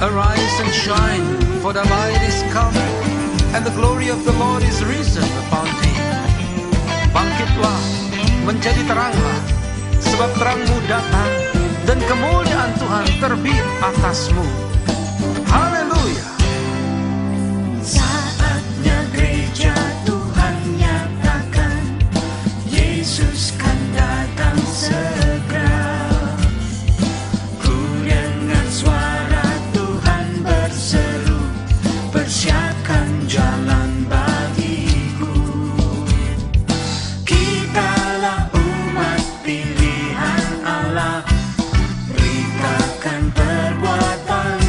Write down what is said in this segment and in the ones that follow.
Arise and shine, for the light is come, and the glory of the Lord is risen upon thee. Bangkitlah, menjadi teranglah, sebab terangmu datang, dan kemuliaan Tuhan terbit atasmu. Haleluya. Saatnya gereja Tuhan nyatakan, Yesus kan datang segera. Ku dengar suara Tuhan berseru, persiapkan jalan bagiku. Kitalah umat pilihan Allah, beritakan perbuatan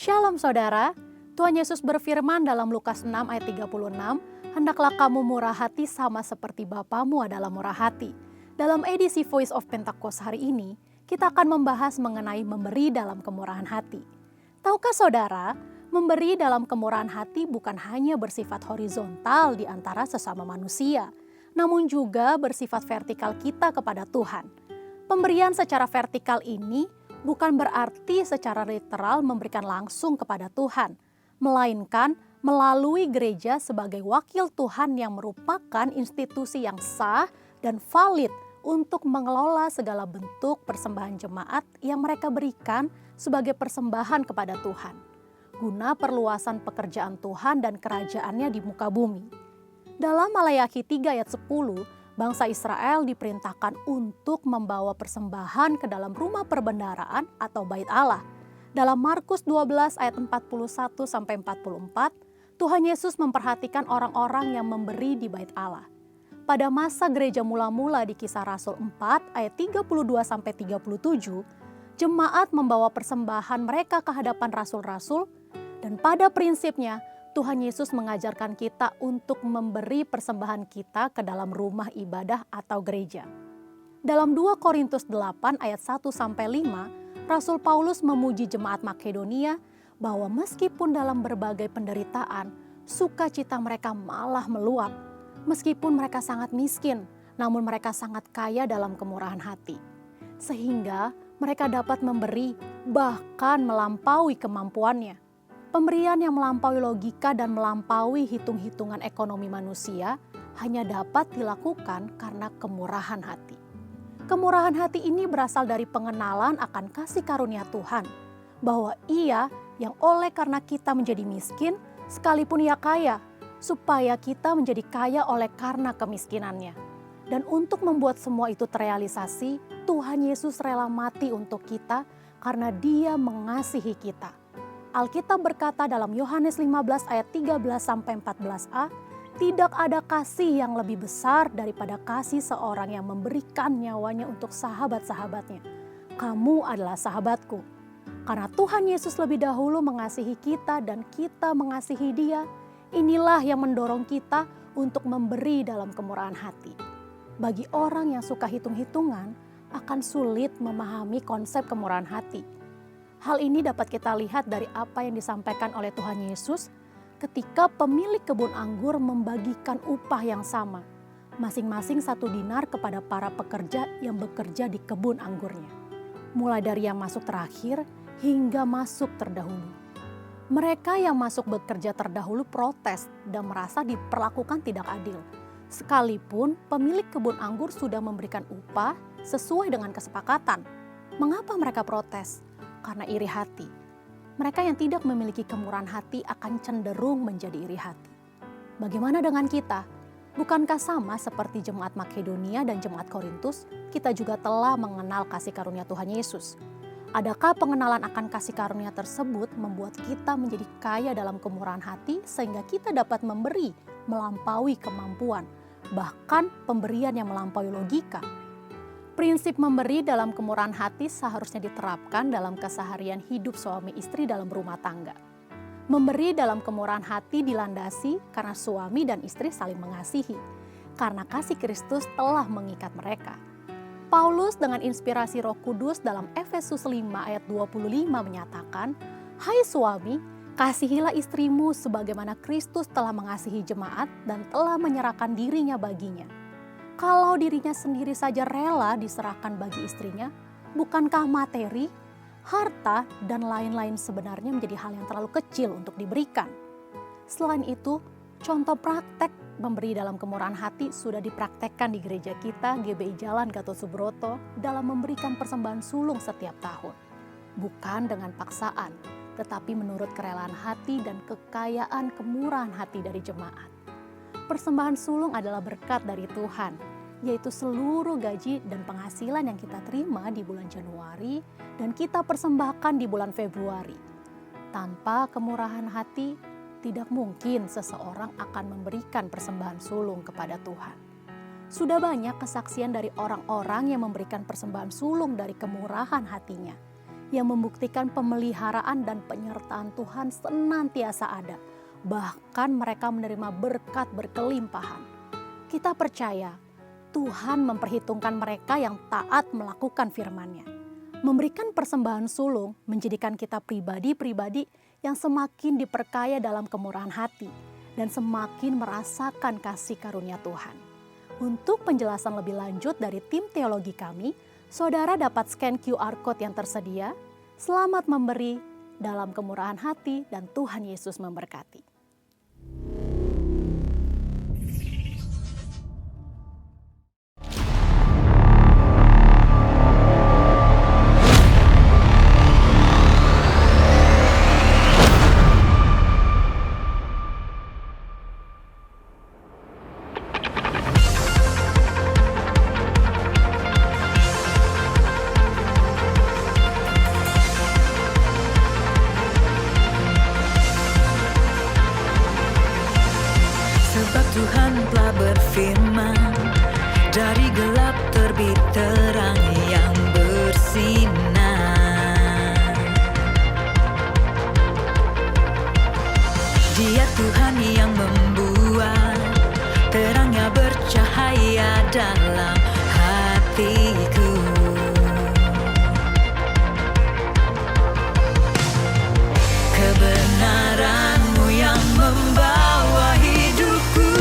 Shalom saudara, Tuhan Yesus berfirman dalam Lukas 6 ayat 36, "Hendaklah kamu murah hati sama seperti Bapamu adalah murah hati." Dalam edisi Voice of Pentecost hari ini, kita akan membahas mengenai memberi dalam kemurahan hati. Tahukah saudara, memberi dalam kemurahan hati bukan hanya bersifat horizontal di antara sesama manusia, namun juga bersifat vertikal kita kepada Tuhan. Pemberian secara vertikal ini bukan berarti secara literal memberikan langsung kepada Tuhan, melainkan melalui gereja sebagai wakil Tuhan yang merupakan institusi yang sah dan valid untuk mengelola segala bentuk persembahan jemaat yang mereka berikan sebagai persembahan kepada Tuhan, guna perluasan pekerjaan Tuhan dan kerajaannya di muka bumi. Dalam Maleakhi 3 ayat 10, bangsa Israel diperintahkan untuk membawa persembahan ke dalam rumah perbendaharaan atau bait Allah. Dalam Markus 12 ayat 41-44, Tuhan Yesus memperhatikan orang-orang yang memberi di bait Allah. Pada masa gereja mula-mula di Kisah Rasul 4 ayat 32-37, jemaat membawa persembahan mereka ke hadapan rasul-rasul, dan pada prinsipnya Tuhan Yesus mengajarkan kita untuk memberi persembahan kita ke dalam rumah ibadah atau gereja. Dalam 2 Korintus 8 ayat 1-5, Rasul Paulus memuji jemaat Makedonia bahwa meskipun dalam berbagai penderitaan, sukacita mereka malah meluap. Meskipun mereka sangat miskin, namun mereka sangat kaya dalam kemurahan hati. Sehingga mereka dapat memberi bahkan melampaui kemampuannya. Pemberian yang melampaui logika dan melampaui hitung-hitungan ekonomi manusia hanya dapat dilakukan karena kemurahan hati. Kemurahan hati ini berasal dari pengenalan akan kasih karunia Tuhan, bahwa Ia yang oleh karena kita menjadi miskin, sekalipun Ia kaya, supaya kita menjadi kaya oleh karena kemiskinannya. Dan untuk membuat semua itu terrealisasi, Tuhan Yesus rela mati untuk kita karena Dia mengasihi kita. Alkitab berkata dalam Yohanes 15 ayat 13-14a, "Tidak ada kasih yang lebih besar daripada kasih seorang yang memberikan nyawanya untuk sahabat-sahabatnya. Kamu adalah sahabatku." Karena Tuhan Yesus lebih dahulu mengasihi kita dan kita mengasihi Dia, inilah yang mendorong kita untuk memberi dalam kemurahan hati. Bagi orang yang suka hitung-hitungan, akan sulit memahami konsep kemurahan hati. Hal ini dapat kita lihat dari apa yang disampaikan oleh Tuhan Yesus ketika pemilik kebun anggur membagikan upah yang sama, masing-masing 1 dinar kepada para pekerja yang bekerja di kebun anggurnya. Mulai dari yang masuk terakhir hingga masuk terdahulu. Mereka yang masuk bekerja terdahulu protes dan merasa diperlakukan tidak adil. Sekalipun pemilik kebun anggur sudah memberikan upah sesuai dengan kesepakatan. Mengapa mereka protes? Karena iri hati. Mereka yang tidak memiliki kemurahan hati akan cenderung menjadi iri hati. Bagaimana dengan kita? Bukankah sama seperti jemaat Makedonia dan jemaat Korintus, kita juga telah mengenal kasih karunia Tuhan Yesus? Adakah pengenalan akan kasih karunia tersebut membuat kita menjadi kaya dalam kemurahan hati sehingga kita dapat memberi melampaui kemampuan, bahkan pemberian yang melampaui logika? Prinsip memberi dalam kemurahan hati seharusnya diterapkan dalam keseharian hidup suami istri dalam rumah tangga. Memberi dalam kemurahan hati dilandasi karena suami dan istri saling mengasihi, karena kasih Kristus telah mengikat mereka. Paulus dengan inspirasi Roh Kudus dalam Efesus 5 ayat 25 menyatakan, "Hai suami, kasihilah istrimu sebagaimana Kristus telah mengasihi jemaat dan telah menyerahkan dirinya baginya." Kalau dirinya sendiri saja rela diserahkan bagi istrinya, bukankah materi, harta, dan lain-lain sebenarnya menjadi hal yang terlalu kecil untuk diberikan? Selain itu, contoh praktek memberi dalam kemurahan hati sudah dipraktekkan di gereja kita GBI Jalan Gatot Subroto dalam memberikan persembahan sulung setiap tahun. Bukan dengan paksaan, tetapi menurut kerelaan hati dan kekayaan kemurahan hati dari jemaat. Persembahan sulung adalah berkat dari Tuhan, yaitu seluruh gaji dan penghasilan yang kita terima di bulan Januari dan kita persembahkan di bulan Februari. Tanpa kemurahan hati, tidak mungkin seseorang akan memberikan persembahan sulung kepada Tuhan. Sudah banyak kesaksian dari orang-orang yang memberikan persembahan sulung dari kemurahan hatinya. yang membuktikan pemeliharaan dan penyertaan Tuhan senantiasa ada. Bahkan mereka menerima berkat berkelimpahan. Kita percaya Tuhan memperhitungkan mereka yang taat melakukan firman-Nya. Memberikan persembahan sulung menjadikan kita pribadi-pribadi yang semakin diperkaya dalam kemurahan hati dan semakin merasakan kasih karunia Tuhan. Untuk penjelasan lebih lanjut dari tim teologi kami, saudara dapat scan QR Code yang tersedia. Selamat memberi dalam kemurahan hati dan Tuhan Yesus memberkati. Sebab Tuhan telah berfirman, dari gelap terbit terang yang bersinar. Dia Tuhan yang membuat terangnya bercahaya dalam hatiku. Kebenaran-Mu yang membawa hidupku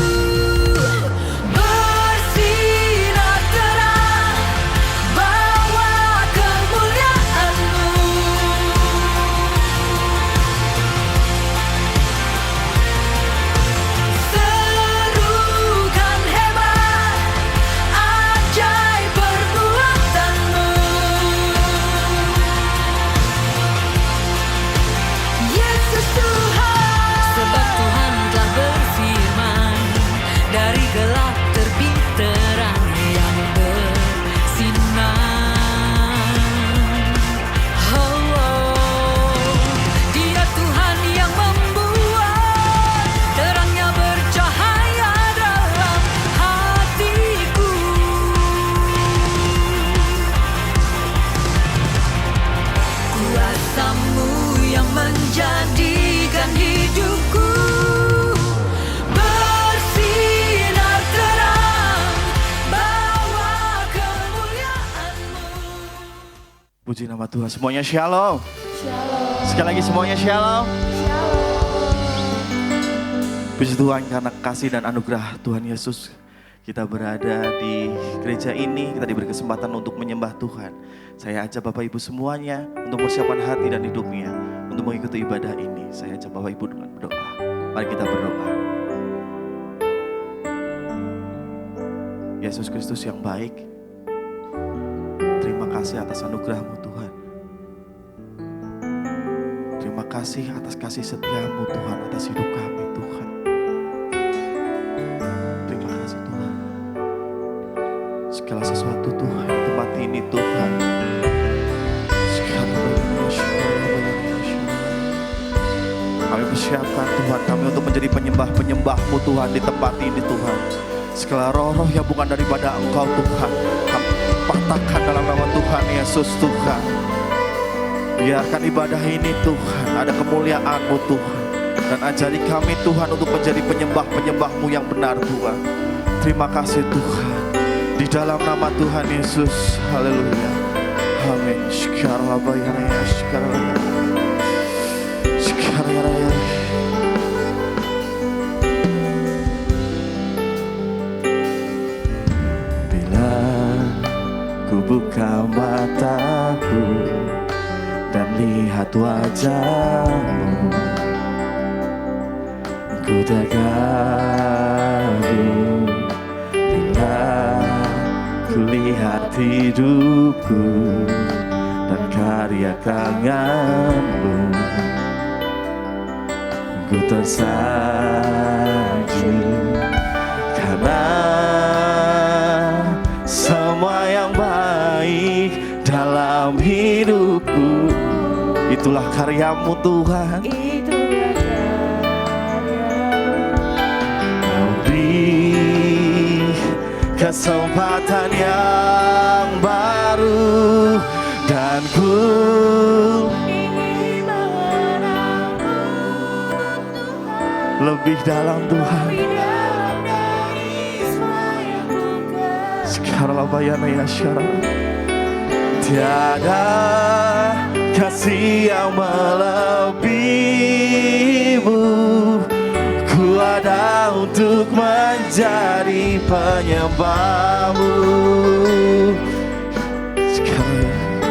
bersinar terang, bawa kemuliaan-Mu. Serukan hebat, ajaib perbuatan-Mu. Yesus Tuhan, sebab Tuhan telah berfirman, dari gelap terbit terang yang bersinar. Dia Tuhan yang membuat terangnya bercahaya dalam hatiku. Kuasa-Mu yang menjadikan hidupku bersinar terang, bawa kemuliaan-Mu. Puji nama Tuhan. Semuanya shalom. Sekali lagi semuanya shalom. Puji Tuhan karena kasih dan anugerah Tuhan Yesus. Kita berada di gereja ini, kita diberi kesempatan untuk menyembah Tuhan. Saya ajak Bapak Ibu semuanya untuk persiapan hati dan hidupnya untuk mengikuti ibadah ini. Saya ajak Bapak Ibu dengan berdoa. Mari kita berdoa. Yesus Kristus yang baik, terima kasih atas anugerah-Mu Tuhan. Terima kasih atas kasih setia-Mu Tuhan atas hidup kami Tuhan. Terima kasih Tuhan. Segala sesuatu Tuhan di tempat ini Tuhan. Kami persiapkan Tuhan kami untuk menjadi penyembah-penyembah-Mu Tuhan di tempat ini Tuhan. Segala roh-roh yang bukan daripada Engkau Tuhan, kami patahkan dalam nama Tuhan Yesus Tuhan. Biarkan ibadah ini Tuhan ada kemuliaan-Mu Tuhan. Dan ajari kami Tuhan untuk menjadi penyembah-penyembah-Mu yang benar Tuhan. Terima kasih Tuhan. Di dalam nama Tuhan Yesus. Haleluya. Amin. Shkaralabayaraya, shkaralabayaraya. Shkaralabayaraya. Bila ku buka mataku dan lihat wajah-Mu, ku terkagum. Bila ku lihat hidupku dan karya tangan-Mu, ku tersanjung karena semua yang baik dalam hidupku itulah karya-Mu Tuhan. Kau beri kesempatan yang baru dan ku lebih dalam Tuhan. Sekarang bayana ya syarah. Tiada kasih yang melebihimu. Ku ada untuk menjadi penyembahmu. Sekarang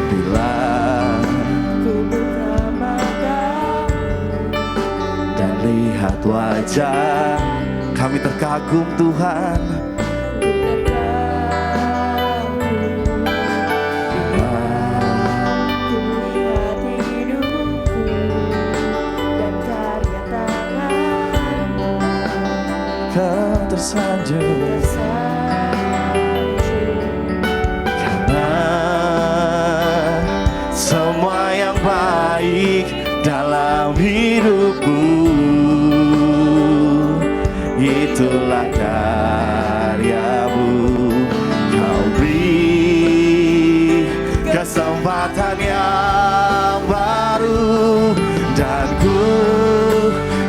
bila ku buka mata dan lihat wajah, kami terkagum Tuhan. Tersanjung karena semua yang baik dalam hidupku itulah karyamu. Kau beri kesempatan yang baru dan ku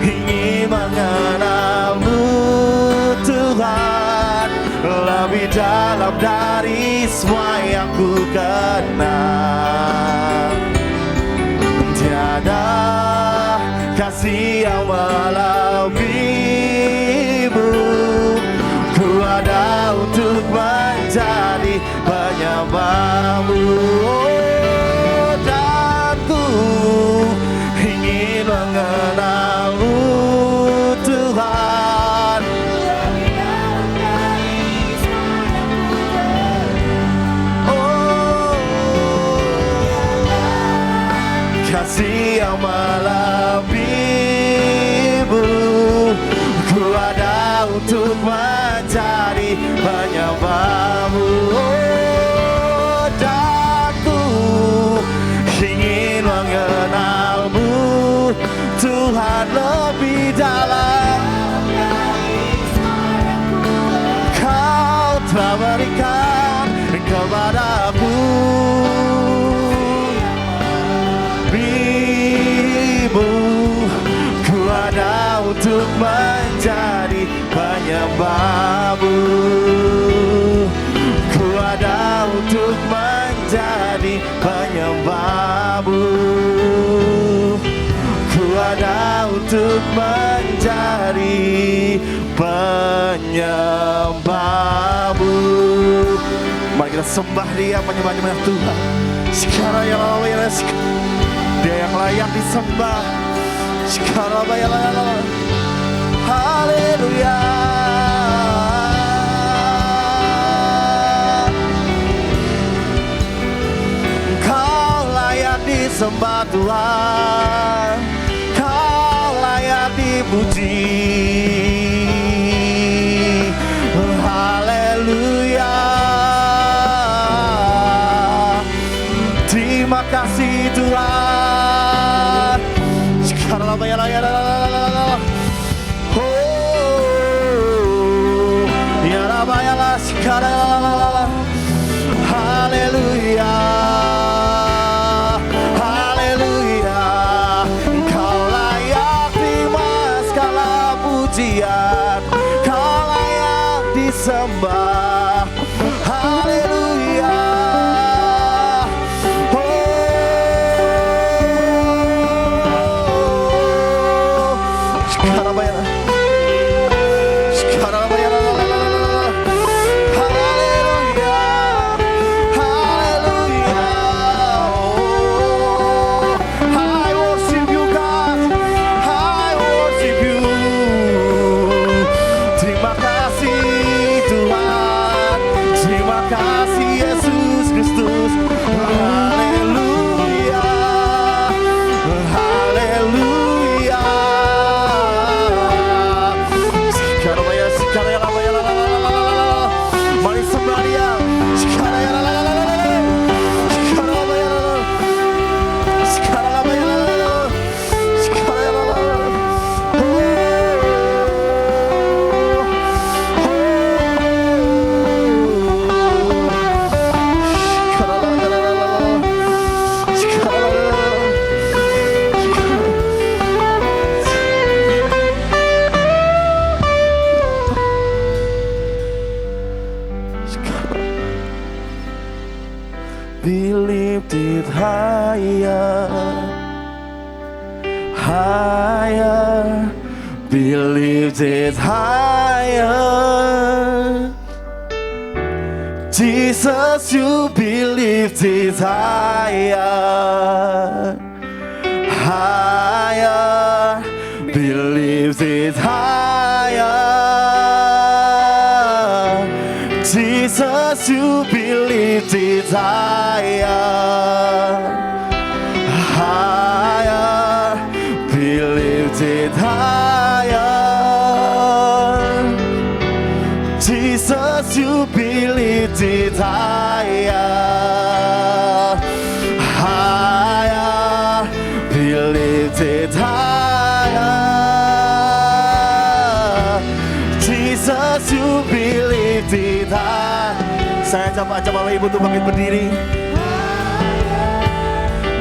ingin mengenalmu Tuhan, lebih dalam dari semua yang ku kenal. Tiada kasih yang melebihimu. Ku ada untuk menjadi penyembahmu. Dan ku ingin mengenalmu Tuhan, kasih yang melebihimu. Ku ada untuk menjadi penyembahmu. Dan ku ingin mengenalmu Tuhan lebih dalam. Kau telah berikan kepadaku ku ada untuk menjadi penyembahmu. Ku ada untuk menjadi penyembahmu. Ku ada untuk menjadi penyembahmu. Mari kita sembah Dia, menyembah Tuhan. Sekarang yang lain Dia yang layak disembah. Sekarang bayar. Haleluya. Kau layak disembah Tuhan. Kau layak dipuji. Haleluya. Terima kasih Tuhan. Sekarang bayar. Bayarlah sekarang. Haleluya, haleluya. Kau layak terima segala pujian. Kau layak disembah. Haleluya. Sekarang bayarlah. Sekarang bayarlah. Terima kasih Tuhan. be lifted higher, higher, be lifted higher. Jesus, you be lifted higher, higher, be lifted higher. Jesus, you be lifted higher, higher, be lifted higher. Jesus, you be lifted higher, higher, be lifted higher. Jesus, you be lifted high. Saya ajak Bapak Ibu untuk bangkit berdiri.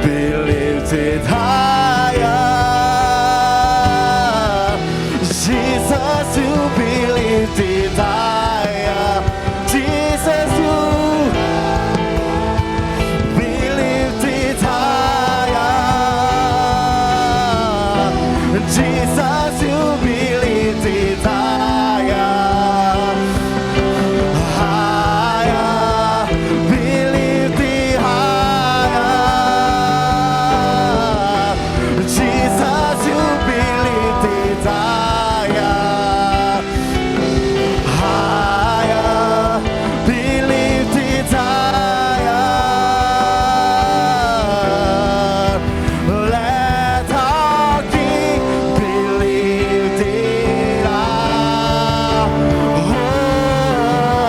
Be lifted higher. Jesus, you be lifted higher. Jesus, you be lifted higher. Jesus, you be lifted higher. Higher, be lifted higher. Jesus, you be lifted higher. Higher, be lifted higher. Let our King be lifted up.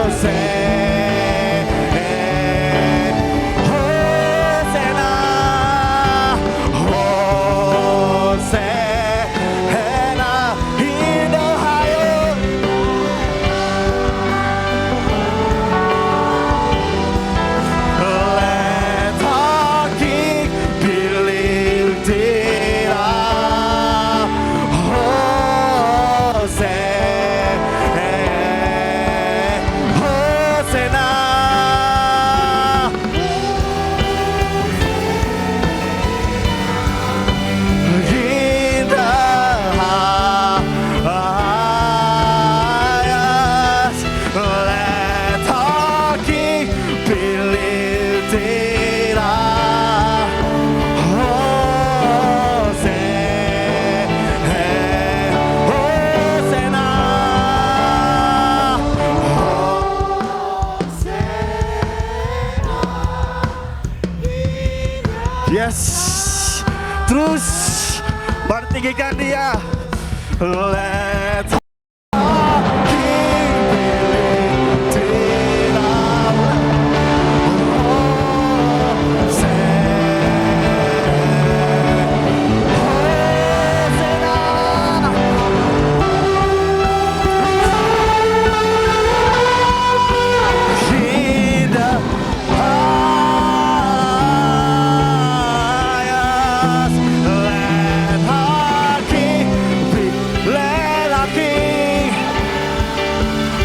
Hosanna, Hosanna in the highest. Let our King be lifted up. Hosanna, in the highest. Let our King be lifted up. Yes, terus bertinggikan dia. Let our King be lifted up. In the highest, let our King be, let our King,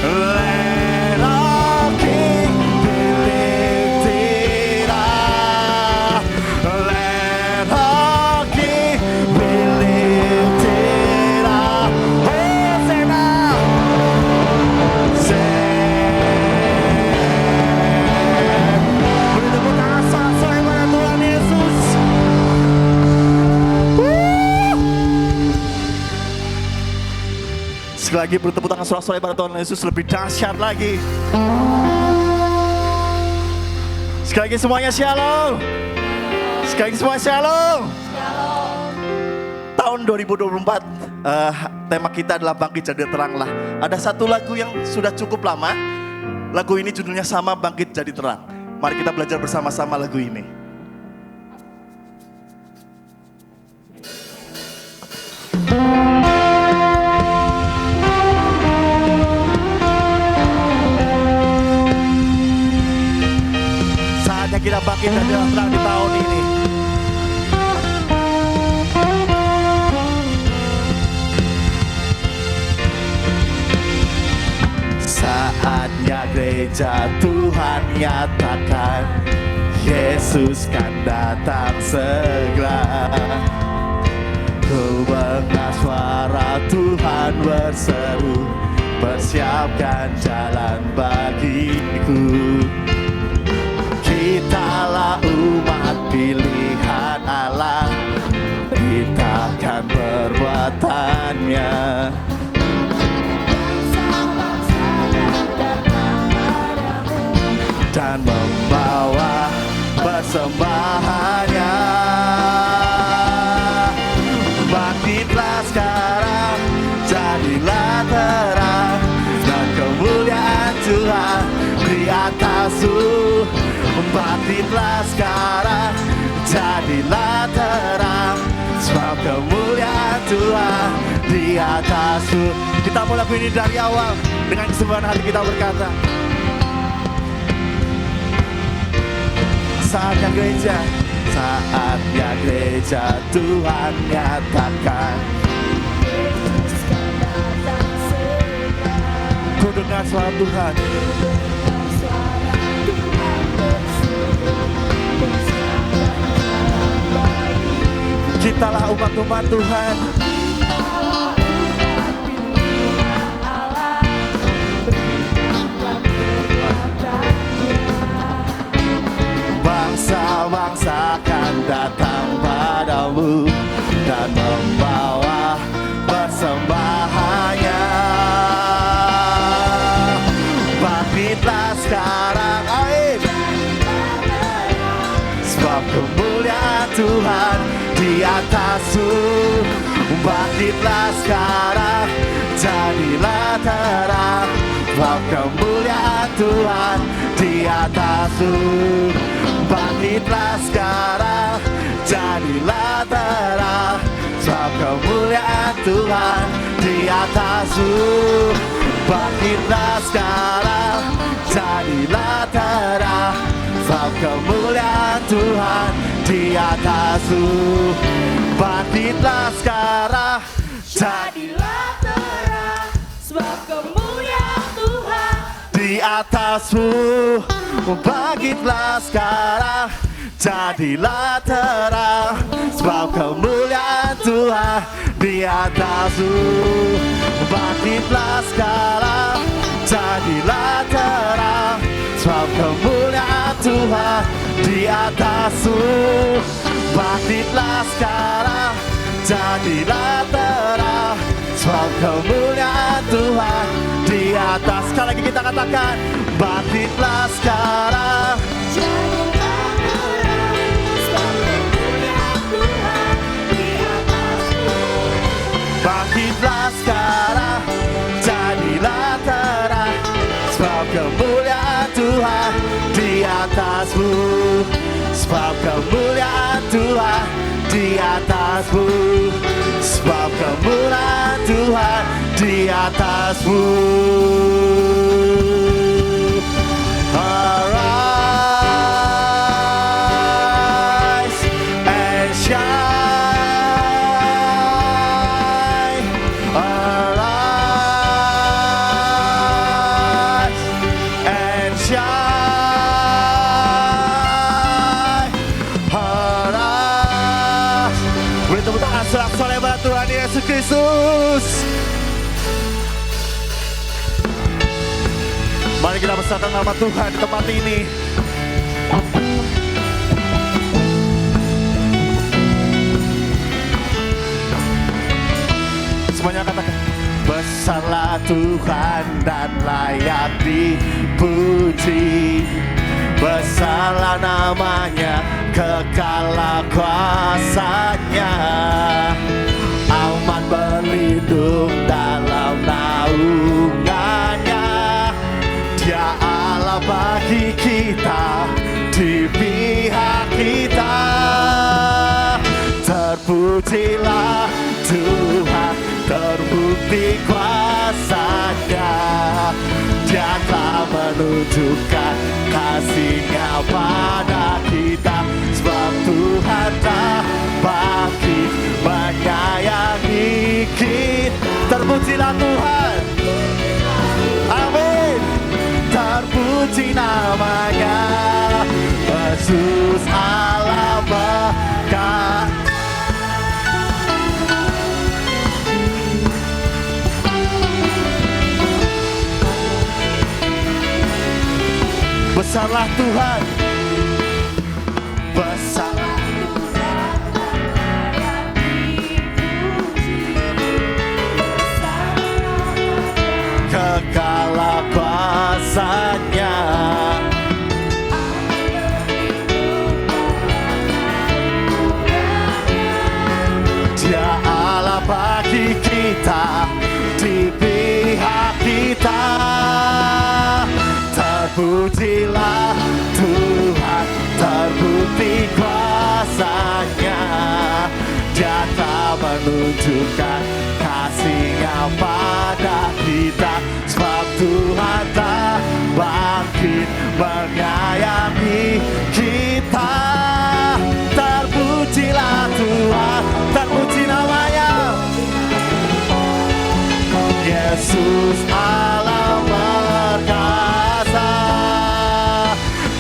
let our King be lifted up. Let our King be lifted up. Hosanna, beri tepuk tangan sorak-sorai pada Tuhan Yesus. Sekali lagi beri tepuk tangan sorak-sorai pada Tuhan Yesus, lebih dahsyat lagi. Sekali lagi semuanya shalom. Sekali lagi semua shalom. Tahun 2024 tema kita adalah bangkit jadi teranglah. Ada satu lagu yang sudah cukup lama. Lagu ini judulnya sama, Bangkit Jadi Terang. Mari kita belajar bersama-sama lagu ini. Saatnya kita bangkit jadi terang di tahun ini. Saatnya gereja Tuhan nyatakan Yesus kan datang segera. Ku mendengar suara Tuhan berseru, persiapkan jalan bagiku. Kitalah umat pilihan Allah, kita perbuatannya. Dan membawa persembahannya. Bangkitlah sekarang, jadilah terang, dan kemuliaan Tuhan di atasmu. Bangkitlah sekarang, jadilah terang, sebab kemuliaan Tuhan di atasmu. Kita mau lagu ini dari awal dengan kesungguhan hati kita berkata, saatnya gereja, saatnya gereja Tuhan nyatakan. Ku dengar suara Tuhan. Kitalah umat-umat Tuhan. Bangsa-bangsa akan datang padamu dan membawa persembahannya. Bangkitlah sekarang, amin, sebab kemuliaan Tuhan di atasmu. Bangkitlah sekarang, jadilah terang, sebab kemuliaan Tuhan di atasmu. Bangkitlah sekarang, jadilah terang, sebab kemuliaan Tuhan di atasmu. Bangkitlah sekarang, jadilah terang, sebab kemuliaan Tuhan di atasmu. Bangkitlah sekarang, jadilah terang, sebab kemuliaan Tuhan di atasmu. Bangkitlah sekarang, jadilah terang, sebab kemuliaan Tuhan di atasmu. Bangkitlah sekarang, jadilah terang, sebab kemuliaan Tuhan di atasmu. Bangkitlah sekarang, jadilah terang, sebab kemuliaan Tuhan di atas. Sekali lagi kita katakan, bangkitlah sekarang, jadilah terang, sebab kemuliaan Tuhan di atasmu. Bangkitlah sekarang, jadilah terang, sebab kemuliaan Tuhan di atasmu. Sebab kemuliaan Tuhan di atasmu. Sebab kemuliaan Tuhan di atasmu. Arise and shine. Arise and shine. Arise. Beri tepuk tangan sorak-sorai buat Tuhan Yesus Kristus. Mari kita besarkan nama Tuhan di tempat ini. Semuanya katakan, besarlah Tuhan dan layak dipuji. Besarlah namanya, kekallah kuasanya. Aman berlindung dalam naungannya. Dia Allah bagi kita, di pihak kita. Terpujilah Tuhan, terbukti kuasanya. Dia telah menunjukkan kasih-Nya pada kita. Sebab Tuhan tak bangkit menyayangi kita. Terpujilah Tuhan, amin. Terpuji namanya, bersyukur Besarlah Tuhan, besarlah kekal kuasa-Nya. Dia Allah bagi kita, di pihak kita. Terpujilah Tuhan, terbukti kuasa-Nya. Dia telah menunjukkan kasih-Nya pada kita. Sebab Tuhan telah bangkit menyayangi kita. Terpujilah Tuhan, terpuji namanya. Yesus Allah perkasa.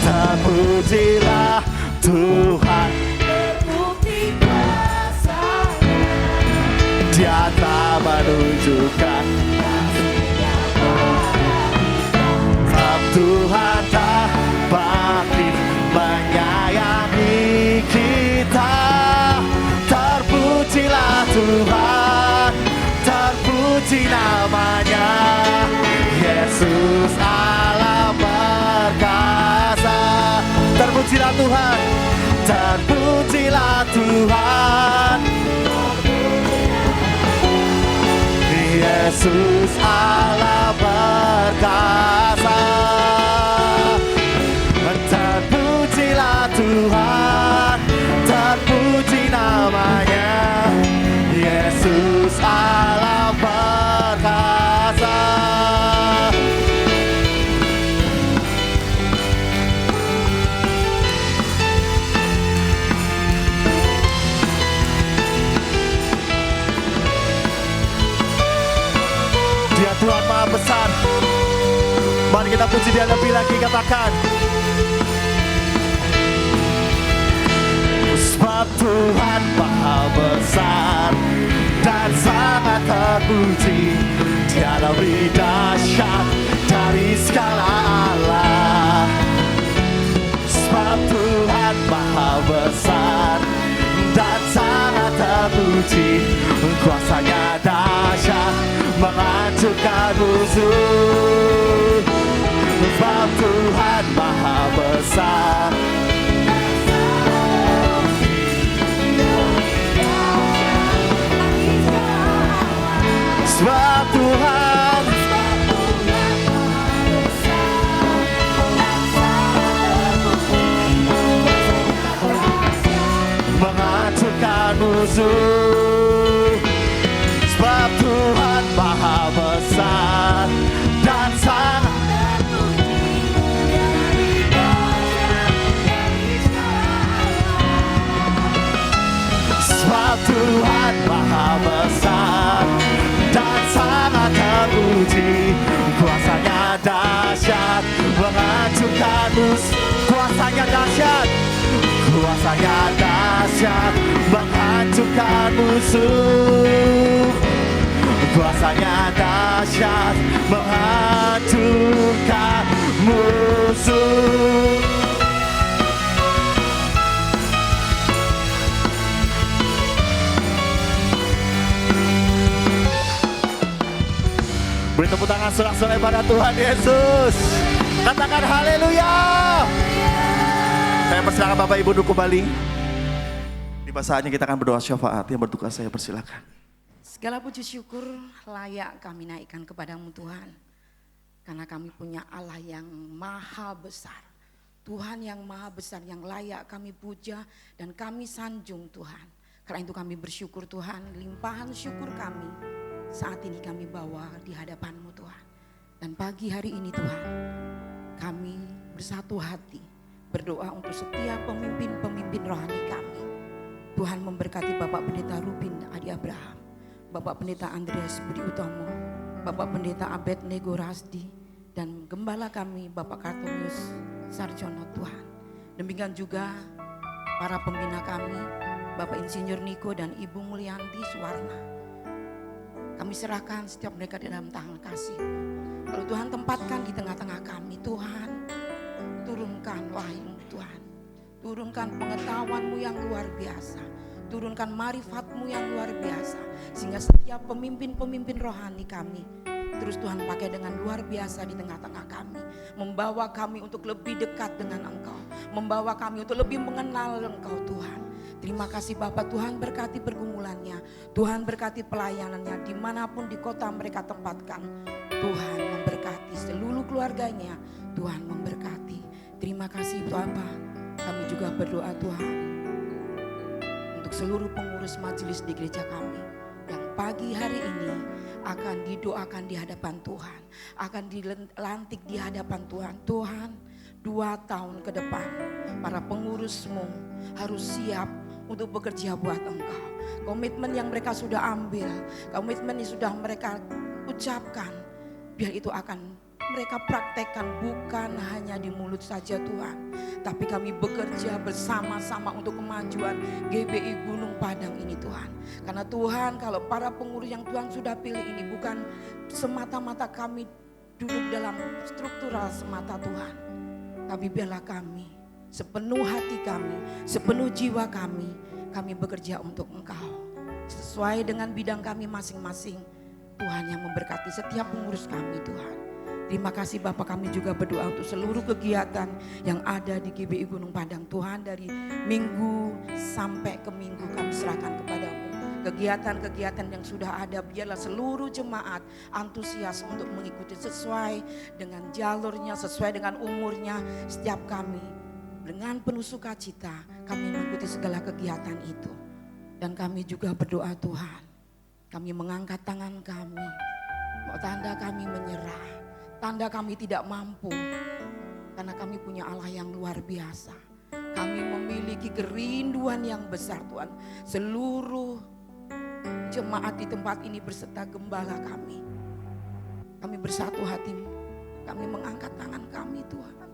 Terpujilah Tuhan, terbukti kuasa-Nya. Dia telah menunjukkan sebab Tuhan telah bangkit menyayangi kita. Terpujilah Tuhan, terpuji namanya. Yesus Allah perkasa. Terpujilah Tuhan, terpujilah Tuhan. Yesus Allah perkasa. Terpujilah Tuhan, terpuji namanya. Yesus Allah perkasa. Dia Tuhan Maha Besar. Mari kita puji Dia lebih lagi, katakan. Sebab Tuhan Maha Besar dan sangat terpuji. Dia lebih dahsyat dari segala Allah. Sebab Tuhan Maha Besar dan sangat terpuji. Kuasa-Nya dahsyat menghancurkan musuh. Sebab Tuhan Maha Besar. Sebab Tuhan menghancurkan musuh. Sebab Tuhan Maha Besar dan sangat sebab Tuhan Maha Besar dan sangat terpuji. Kuasa-Nya dahsyat menghancurkan musuh. Kuasa-Nya dahsyat, kuasa-Nya dahsyat menghancurkan musuh. Kuasa-Nya dahsyat menghancurkan musuh. Beri tepuk tangan sorak-sorai pada Tuhan Yesus. Katakan haleluya. Saya persilakan Bapak Ibu duduk kembali. Tiba saatnya kita akan berdoa syafaat. Yang bertugas saya persilakan. Segala puji syukur layak kami naikkan kepadamu Tuhan. Karena kami punya Allah yang maha besar. Tuhan yang maha besar yang layak kami puja dan kami sanjung Tuhan. Karena itu kami bersyukur Tuhan, limpahan syukur kami saat ini kami bawa di hadapan-Mu Tuhan. Dan pagi hari ini Tuhan, kami bersatu hati berdoa untuk setiap pemimpin-pemimpin rohani kami. Tuhan memberkati Bapak Pendeta Rubin Adi Abraham, Bapak Pendeta Andreas Budi Utomo, Bapak Pendeta Abednego Rasdi, dan Gembala kami Bapak Kartonius Sarjono Tuhan. Demikian juga para pembina kami, Bapak Insinyur Niko dan Ibu Mulyanti Suwarna. Kami serahkan setiap mereka di dalam tangan kasih. Lalu Tuhan tempatkan di tengah-tengah kami, Tuhan turut turunkan pengetahuan-Mu yang luar biasa. Turunkan marifat-Mu yang luar biasa. Sehingga setiap pemimpin-pemimpin rohani kami, terus Tuhan pakai dengan luar biasa di tengah-tengah kami. Membawa kami untuk lebih dekat dengan Engkau. Membawa kami untuk lebih mengenal Engkau Tuhan. Terima kasih Bapak, Tuhan berkati pergumulannya. Tuhan berkati pelayanannya dimanapun di kota mereka tempatkan. Tuhan memberkati seluruh keluarganya. Tuhan memberkati. Terima kasih Tuhan Pak. Kami juga berdoa Tuhan untuk seluruh pengurus majelis di gereja kami yang pagi hari ini akan didoakan di hadapan Tuhan, akan dilantik di hadapan Tuhan. Tuhan, 2 tahun ke depan para pengurus-Mu harus siap untuk bekerja buat Engkau. Komitmen yang mereka sudah ambil, komitmen yang sudah mereka ucapkan, biar itu akan mereka praktekkan bukan hanya di mulut saja Tuhan. Tapi kami bekerja bersama-sama untuk kemajuan GBI Gunung Padang ini Tuhan. Karena Tuhan, kalau para pengurus yang Tuhan sudah pilih ini bukan semata-mata kami duduk dalam struktural semata Tuhan. Tapi biarlah kami, sepenuh hati kami, sepenuh jiwa kami bekerja untuk Engkau. Sesuai dengan bidang kami masing-masing, Tuhan yang memberkati setiap pengurus kami Tuhan. Terima kasih Bapak, kami juga berdoa untuk seluruh kegiatan yang ada di GBI Gunung Padang. Tuhan, dari minggu sampai ke minggu kami serahkan kepadamu. Kegiatan-kegiatan yang sudah ada, biarlah seluruh jemaat antusias untuk mengikuti sesuai dengan jalurnya, sesuai dengan umurnya. Setiap kami dengan penuh sukacita kami mengikuti segala kegiatan itu. Dan kami juga berdoa Tuhan, kami mengangkat tangan kami, tanda kami menyerah. Tanda kami tidak mampu, karena kami punya Allah yang luar biasa. Kami memiliki kerinduan yang besar Tuhan. Seluruh jemaat di tempat ini berserta gembala kami. Kami bersatu hati, kami mengangkat tangan kami Tuhan.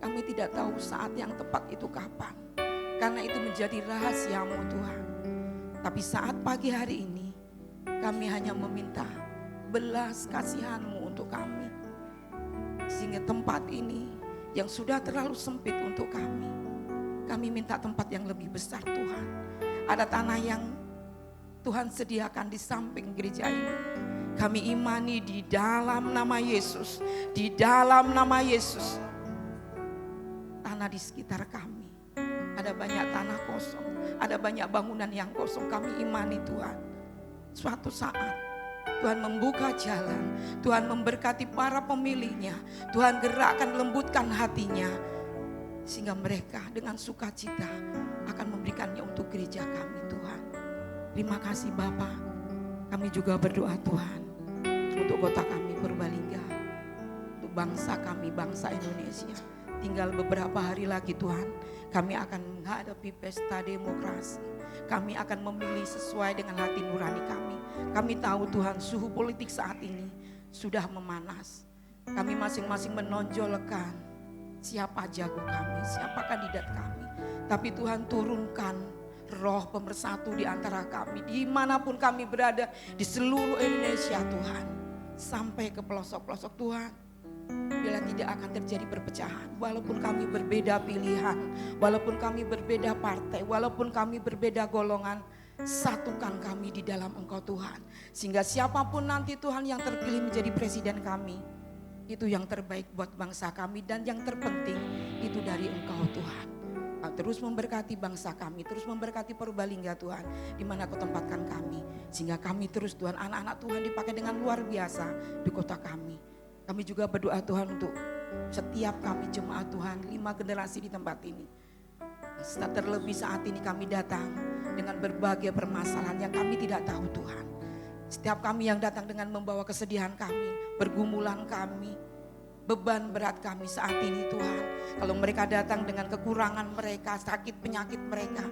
Kami tidak tahu saat yang tepat itu kapan, karena itu menjadi rahasia-Mu Tuhan. Tapi saat pagi hari ini, kami hanya meminta belas kasihan-Mu untuk kami. Sehingga tempat ini yang sudah terlalu sempit untuk kami minta tempat yang lebih besar Tuhan. Ada tanah yang Tuhan sediakan di samping gereja ini. Kami imani di dalam nama Yesus, di dalam nama Yesus, tanah di sekitar kami ada banyak tanah kosong, ada banyak bangunan yang kosong. Kami imani Tuhan, suatu saat Tuhan membuka jalan, Tuhan memberkati para pemilihnya, Tuhan gerakkan, lembutkan hatinya, sehingga mereka dengan sukacita akan memberikannya untuk gereja kami Tuhan. Terima kasih Bapa. Kami juga berdoa Tuhan untuk kota kami Purbalingga, untuk bangsa kami, bangsa Indonesia. Tinggal beberapa hari lagi Tuhan, kami akan menghadapi pesta demokrasi. Kami akan memilih sesuai dengan hati nurani kami. Kami tahu Tuhan, suhu politik saat ini sudah memanas. Kami masing-masing menonjolkan siapa jago kami, siapa kandidat kami. Tapi Tuhan, turunkan roh pemersatu di antara kami, dimanapun kami berada di seluruh Indonesia Tuhan. Sampai ke pelosok-pelosok Tuhan. Bila tidak akan terjadi perpecahan, walaupun kami berbeda pilihan, walaupun kami berbeda partai, walaupun kami berbeda golongan, satukan kami di dalam Engkau Tuhan. Sehingga siapapun nanti Tuhan yang terpilih menjadi presiden kami, itu yang terbaik buat bangsa kami, dan yang terpenting itu dari Engkau Tuhan. Terus memberkati bangsa kami, terus memberkati Purbalingga Tuhan, di mana Kau tempatkan kami. Sehingga kami terus Tuhan, anak-anak Tuhan dipakai dengan luar biasa di kota kami. Kami juga berdoa Tuhan untuk setiap kami jemaat Tuhan, 5 generasi di tempat ini. Terlebih saat ini kami datang dengan berbagai permasalahan yang kami tidak tahu Tuhan. Setiap kami yang datang dengan membawa kesedihan kami, pergumulan kami, beban berat kami saat ini Tuhan. Kalau mereka datang dengan kekurangan mereka, sakit penyakit mereka,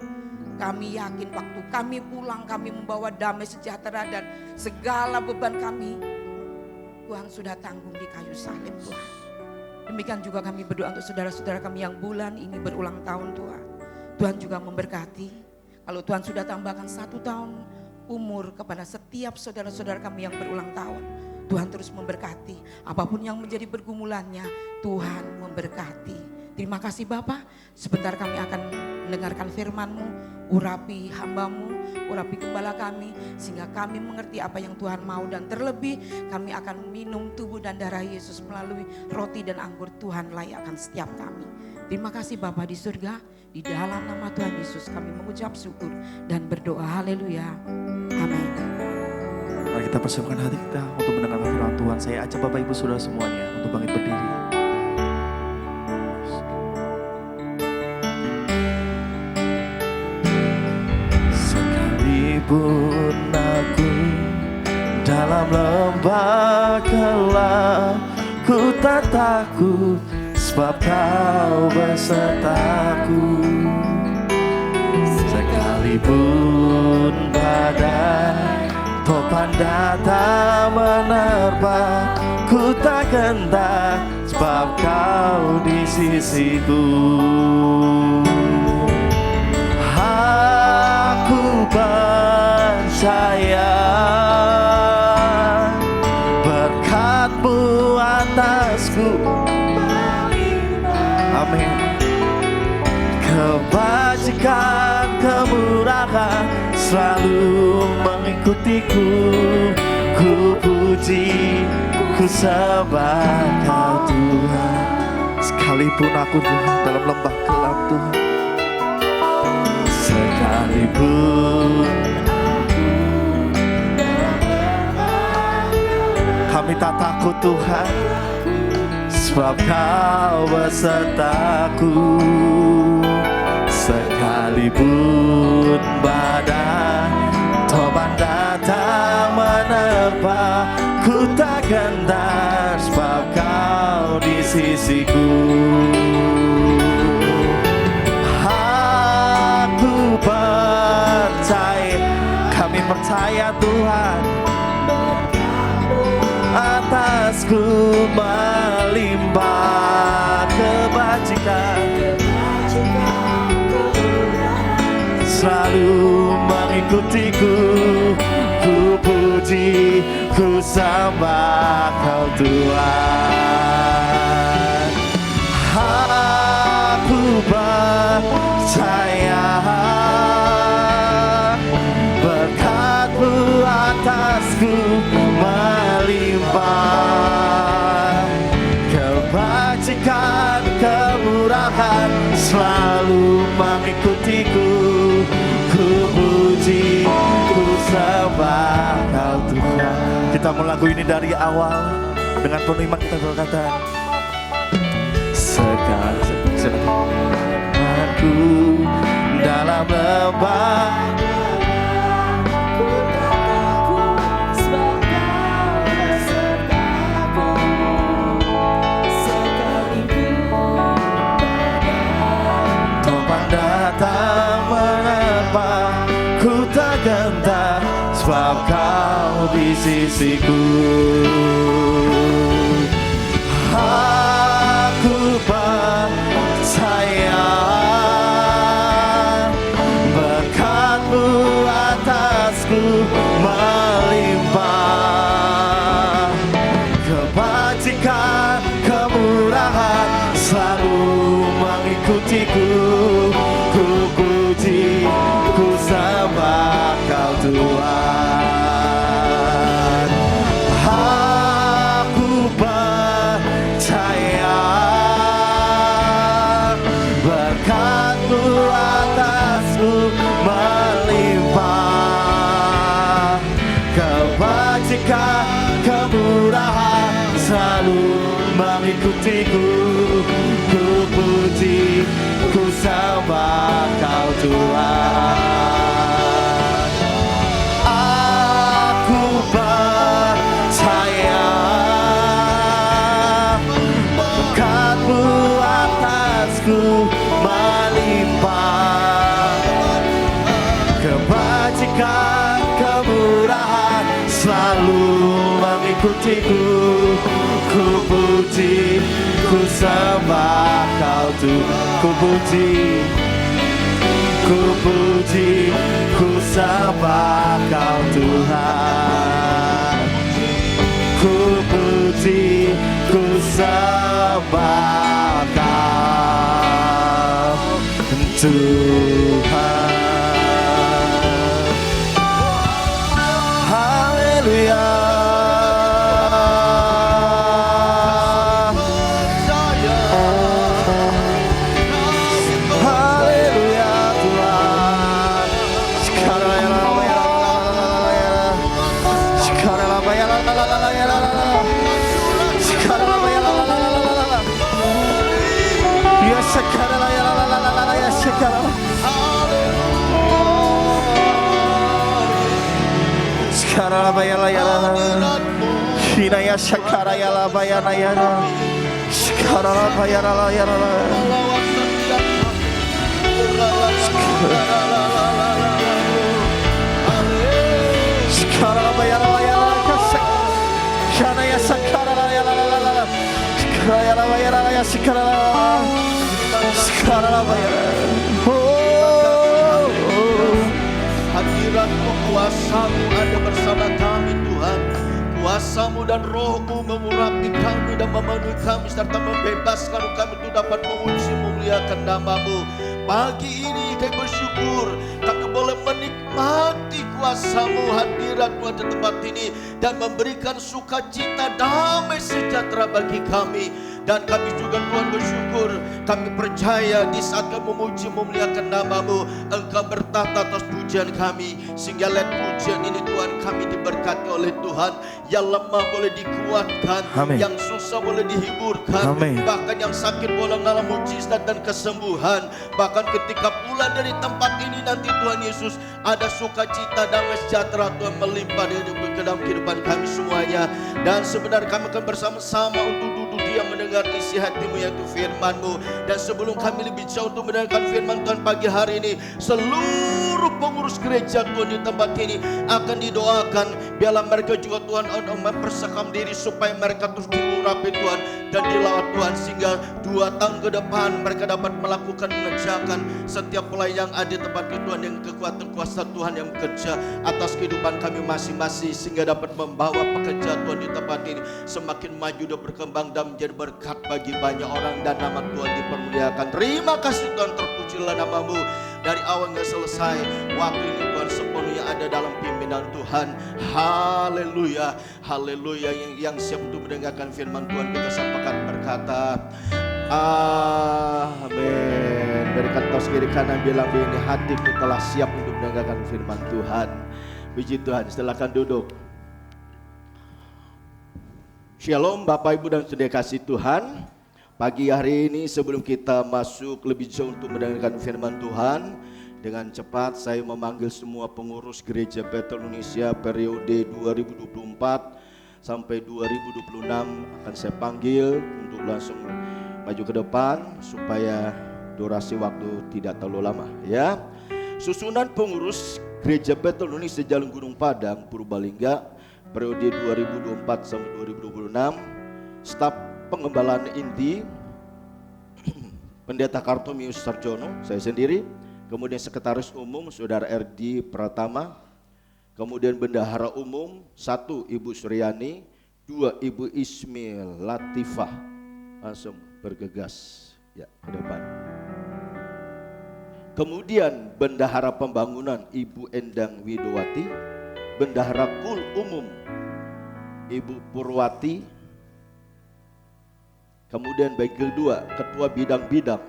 kami yakin waktu kami pulang kami membawa damai sejahtera, dan segala beban kami Tuhan sudah tanggung di kayu salib Tuhan. Demikian juga kami berdoa untuk saudara-saudara kami yang bulan ini berulang tahun Tuhan. Tuhan juga memberkati. Kalau Tuhan sudah tambahkan 1 tahun umur kepada setiap saudara-saudara kami yang berulang tahun, Tuhan terus memberkati. Apapun yang menjadi pergumulannya, Tuhan memberkati. Terima kasih Bapa, sebentar kami akan mendengarkan firman-Mu, urapi hamba-Mu, urapi gembala kami, sehingga kami mengerti apa yang Tuhan mau, dan terlebih kami akan minum tubuh dan darah Yesus melalui roti dan anggur. Tuhan layakkan setiap kami. Terima kasih Bapa di surga, di dalam nama Tuhan Yesus kami mengucap syukur dan berdoa. Haleluya. Amin. Mari kita persiapkan hati kita untuk mendengar firman Tuhan. Saya ajak Bapak Ibu Saudara semuanya untuk bangkit berdiri. Sekalipun aku dalam lembah gelap, ku tak takut sebab Kau besertaku. Sekalipun badai topan datang menerpa, ku tak gentar sebab Kau di sisiku. Aku percaya berkat-Mu atasku. Amin. Kebajikan, kemurahan selalu mengikutiku. Ku puji, ku sembah Kau Tuhan. Sekalipun aku Tuhan dalam lembah gelap Tuhan, sekalipun kami tak takut Tuhan, sebab Kau besertaku. Sekalipun badai topan datang menerpa, ku tak gentar sebab Kau di sisiku. Aku percaya, kami percaya Tuhan, atasku melimpah kebajikan, selalu mengikutiku. Ku puji, ku sembah Kau Tuhan. Aku percaya berkat-Mu atasku melimpah, kebajikan, kemurahan selalu mengikutiku. Ku puji, ku sembah Kau Tuhan. Kita mau lagu ini dari awal dengan penuh iman, kita berkata, sekalipun dalam lembah topan datang menerpa, ku tak gentar sebab Kau di sisiku. Aku percaya berkat-Mu atasku melimpah, kebajikan, kemurahan selalu mengikutiku. Ku puji, ku sembah Kau Tuhan. Aku percaya berkat-Mu atasku melimpah, kebajikan, kemurahan selalu mengikutiku. Ku puji, ku sembah Kau Tuhan. Aku percaya berkat-Mu atasku melimpah, kebajikan, kemurahan selalu mengikutiku. Ku puji, ku sembah Kau Tuhan. Ku puji, ku puji, ku sembah Kau Tuhan. Ku puji, ku sembah Kau. Tuhan. Haleluya. Haleluya Tuhan. Hinaya shakara yala bayana yala shakara bayana la yala shakara bayana la yala shakara ya shakara la yala la shakara yala bayana la shakara shakara bayana. Hadirat-Mu, kuasa-Mu ada bersama kami Tuhan. Kuasa-Mu dan Roh-Mu mengurapi kami dan memenuhi kami serta membebaskan kami untuk dapat memuji memuliakan nama-Mu. Pagi ini kami bersyukur kami boleh menikmati kuasa-Mu, hadirat-Mu di tempat ini dan memberikan sukacita, damai sejahtera bagi kami. Dan kami juga Tuhan bersyukur, kami percaya di saat kami memuji memuliakan nama-Mu, Engkau bertata atas pujian kami. Sehingga lewat pujian ini Tuhan kami diberkati oleh Tuhan. Yang lemah boleh dikuatkan, Amin. Yang susah boleh dihiburkan, Amin. Bahkan yang sakit boleh mengalami mujizat dan kesembuhan. Bahkan ketika pulang dari tempat ini nanti Tuhan Yesus, ada sukacita, damai sejahtera Tuhan melimpah ke dalam kehidupan kami semuanya. Dan sebenarnya kami akan bersama-sama untuk duduk diam mendengar isi hati-Mu yaitu firman-Mu. Dan sebelum kami lebih jauh untuk mendengarkan firman Tuhan pagi hari ini, seluruh pengurus gereja Tuhan di tempat ini akan didoakan, biarlah mereka juga Tuhan mempersiapkan diri supaya mereka terus diurapi Tuhan dan dilawat Tuhan, sehingga 2 tahun ke depan mereka dapat melakukan mengerjakan setiap pelayan yang ada di tempat Tuhan, yang kekuatan kuasa Tuhan yang bekerja atas kehidupan kami masing-masing, sehingga dapat membawa pekerja Tuhan di tempat ini semakin maju dan berkembang dan menjadi berkat bagi banyak orang dan nama Tuhan dipermuliakan. Terima kasih Tuhan, terpujilah nama-Mu dari awal hingga selesai. Waktu ini Tuhan sepenuhnya ada dalam pimpinan Tuhan. Haleluya, haleluya. Yang siap untuk mendengarkan firman Tuhan kita sampaikan berkata amin. Berikan tos kiri kanan, bilang ini hatiku telah siap untuk mendengarkan firman Tuhan. Puji Tuhan, silakan duduk. Shalom Bapak Ibu dan Saudara kasih Tuhan. Pagi hari ini sebelum kita masuk lebih jauh untuk mendengarkan firman Tuhan, dengan cepat saya memanggil semua pengurus gereja Bethel Indonesia periode 2024 sampai 2026 akan saya panggil untuk langsung maju ke depan supaya durasi waktu tidak terlalu lama ya. Susunan pengurus gereja Bethel Indonesia Jalan Gunung Padang Purbalingga periode 2024 sampai 2026. Staf pengembalaan inti Pendeta Kartomius Sarjono, saya sendiri. Kemudian Sekretaris Umum Saudara RD Pratama. Kemudian Bendahara Umum 1 Ibu Suryani, 2 Ibu Ismail Latifah. Langsung bergegas ya ke depan. Kemudian Bendahara Pembangunan Ibu Endang Widowati, Bendahara Kul Umum Ibu Purwati. Kemudian bagi kedua Ketua Bidang-Bidang,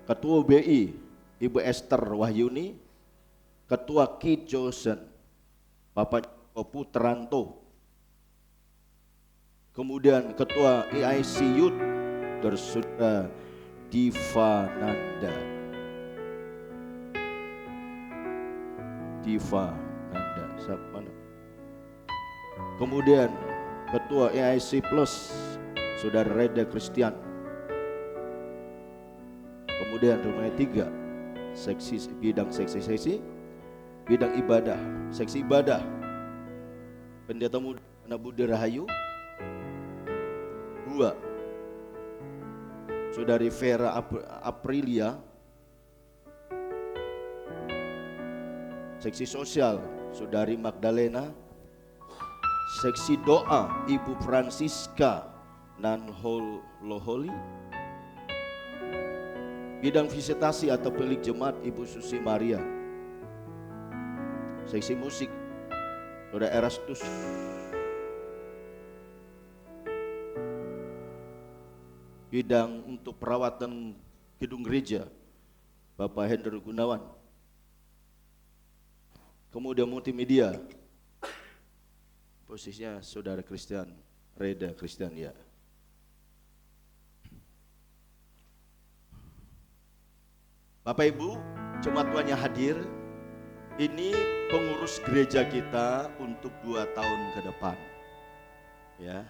Ketua BI Ibu Esther Wahyuni, Ketua Ki Josen Bapak Putranto. Kemudian Ketua EIC Youth Saudara Diva Nanda. Siapa? Kemudian Ketua EIC Plus Saudara Reda Christian. Kemudian rumah 3 seksi bidang bidang ibadah, seksi ibadah Pendeta Muda Ana Budi Rahayu. 2 Saudari Vera Aprilia. Seksi sosial Saudari Magdalena. Seksi doa Ibu Francisca Nanhol Loholi. Bidang visitasi atau pelik jemaat Ibu Susi Maria. Seksi musik Saudara Erastus. Bidang untuk perawatan gedung gereja Bapak Hendro Gunawan. Kemudian multimedia, posisinya Saudara Christian, Reda Christian ya. Bapak Ibu, jemaat Tuhan yang hadir, ini pengurus gereja kita untuk 2 tahun ke depan. Ya.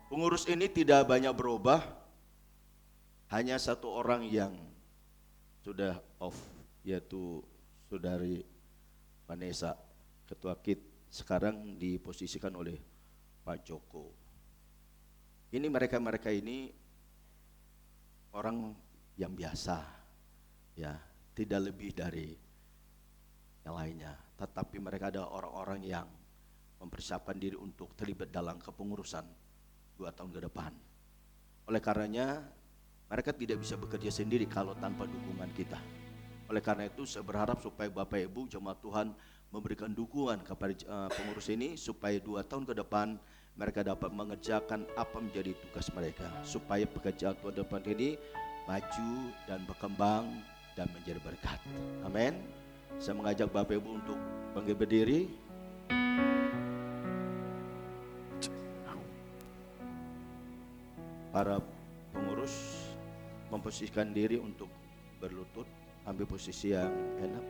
Pengurus ini tidak banyak berubah, hanya satu orang yang sudah off, yaitu Saudari Vanessa, Ketua KIT, sekarang diposisikan oleh Pak Joko. Ini mereka ini orang yang biasa, ya, tidak lebih dari yang lainnya. Tetapi mereka adalah orang-orang yang mempersiapkan diri untuk terlibat dalam kepengurusan 2 tahun ke depan. Oleh karenanya mereka tidak bisa bekerja sendiri kalau tanpa dukungan kita. Oleh karena itu saya berharap supaya Bapak Ibu jemaat Tuhan memberikan dukungan kepada pengurus ini supaya 2 tahun ke depan mereka dapat mengerjakan apa menjadi tugas mereka, supaya pekerjaan Tuhan depan ini maju dan berkembang dan menjadi berkat. Amin. Saya mengajak Bapak Ibu untuk bangkit berdiri. Para pengurus memposisikan diri untuk berlutut, ambil posisi yang enak.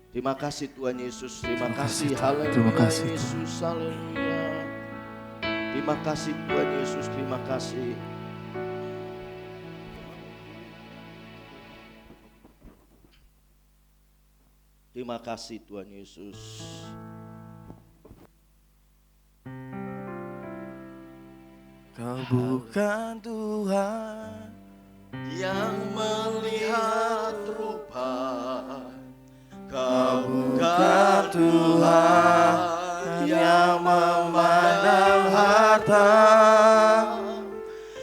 Terima kasih Tuhan Yesus, terima kasih, haleluya. Terima kasih Yesus, haleluya. Terima kasih Tuhan Yesus, terima kasih. Terima kasih Tuhan Yesus. Kau bukan Tuhan yang melihat rupa, Kau bukan Tuhan yang memandang harta,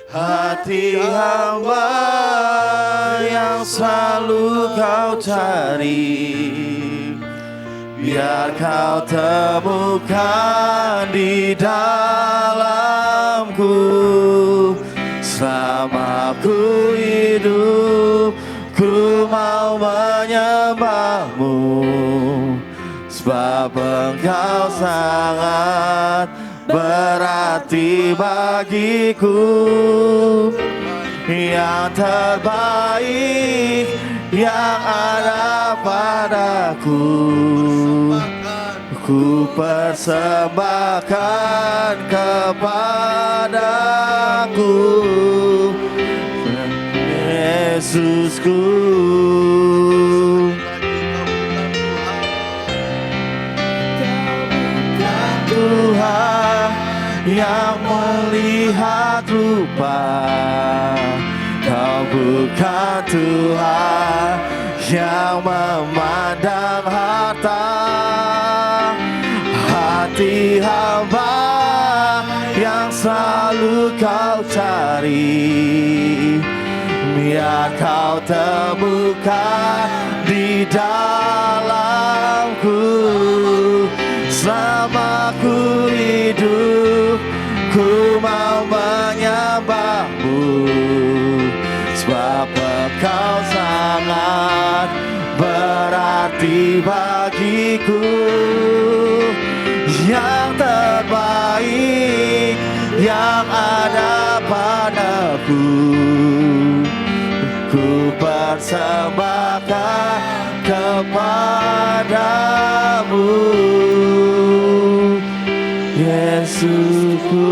hati hamba yang selalu Kau cari, biar Kau temukan di dalamku. Selama ku hidup, ku mau menyembah-Mu, sebab Engkau sangat berarti bagiku. Yang terbaik yang ada padaku, ku persembahkan kepadaku, Yesusku. Tuhan yang melihat rupa, Kau bukan Tuhan yang memandang harta, hati hamba yang selalu Kau cari, biar Kau temukan di dalamku. Selama ku hidup, ku mau menyembah-Mu, sebab Engkau sangat berarti bagiku. Yang terbaik yang ada padaku, ku persembahkan kepadamu, Yesusku.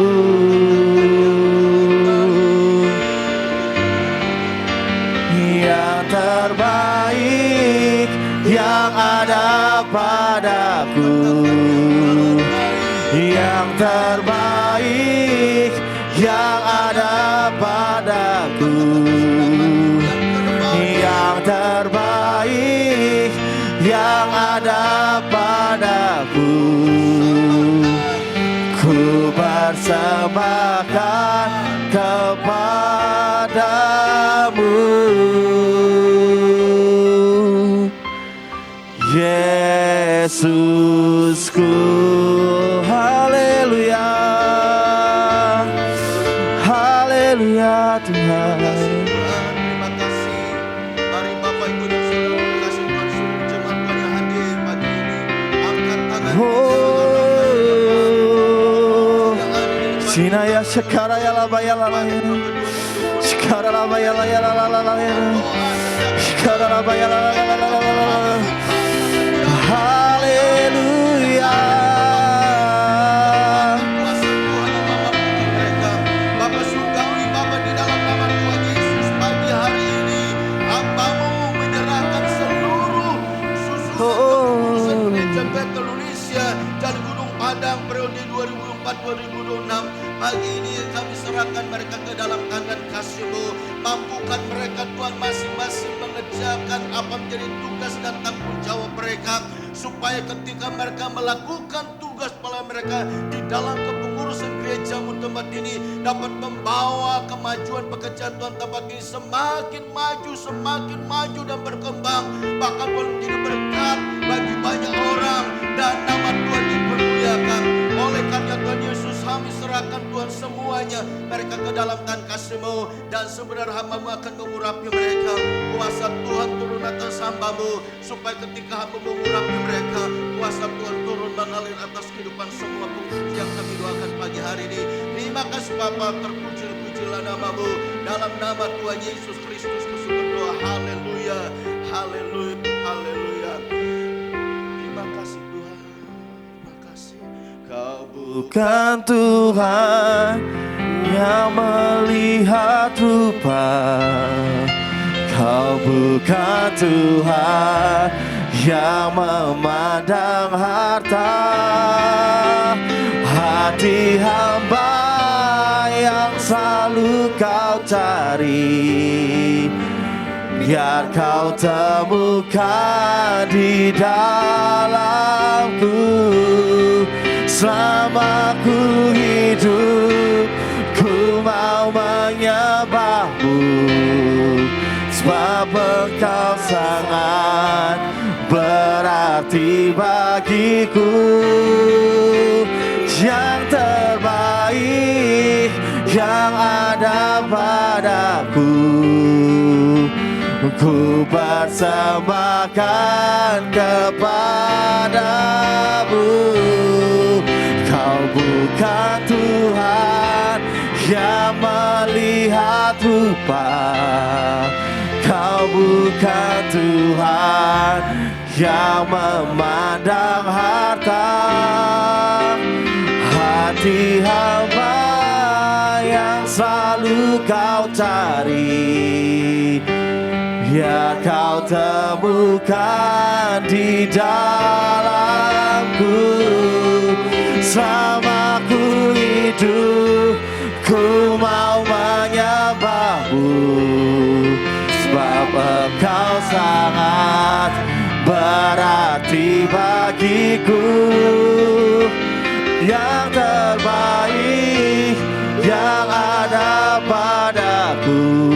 Yang terbaik yang ada padaku, yang terbaik yang ada padaku, yang terbaik yang ada padaku, ku persembahkan kepadamu, Yesusku. Haleluya, haleluya Tuhan. Terima kasih. Mari Bapak Ibu dan Saudara kasih Tuhan seluruh jemaat Tuhan yang hadir pagi ini. Angkat tangan Sinaya shakara ya la ya la shakara la ya la ya la shakara la ya la haleluya. kuasa Tuhan yang Bapa berikan mereka. Bapa surgawi, Bapa di dalam nama Tuhan Yesus pagi hari ini Hamba-Mu menyerahkan seluruh susunan gereja Bethel Indonesia dan Gunung Padang periode 2004-2026. Pagi ini kami serahkan mereka ke dalam tangan kasih-Mu. Mampukan mereka Tuhan masing-masing mengerjakan apa menjadi tugas dan tanggung jawab mereka, supaya ketika mereka melakukan tugas pala mereka di dalam kepengurusan gereja-Mu tempat ini dapat membawa kemajuan pekerjaan Tuhan tempat ini semakin maju dan berkembang, bahkan boleh menjadi berkat bagi banyak orang dan nama Tuhan dipermuliakan. Oleh karena Tuhan Yesus, kami serahkan Tuhan semuanya mereka ke dalam tangan kasih-Mu, dan sebenarnya hamba-Mu akan mengurapi mereka. Kuasa Tuhan turun atas hamba-Mu, supaya ketika hamba mengurapi mereka, kuasa Tuhan turun mengalir atas kehidupan semua pengurus yang kami doakan pagi hari ini. Terima kasih Bapa, terpuji-pujilah nama-Mu. Dalam nama Tuhan Yesus Kristus kami berdoa. Haleluya, haleluya, haleluya. Terima kasih Tuhan, terima kasih. Kau Bukan Tuhan yang melihat rupa, Kau bukan Tuhan yang memandang harta. Hati hamba yang selalu Kau cari, biar Kau temukan di dalamku. Selama ku hidup, ku mau menyembah-Mu, sebab Engkau sangat berarti bagiku. Yang terbaik yang ada padaku, ku persembahkan kepadamu. Kau bukan Tuhan yang melihat rupa, Kau bukan Tuhan yang memandang harta. Hati hamba yang selalu Kau cari, biar Kau temukan di dalamku. Selama ku hidup, ku mau menyembah-Mu, sebab Engkau sangat berarti bagiku. Yang terbaik yang ada padaku,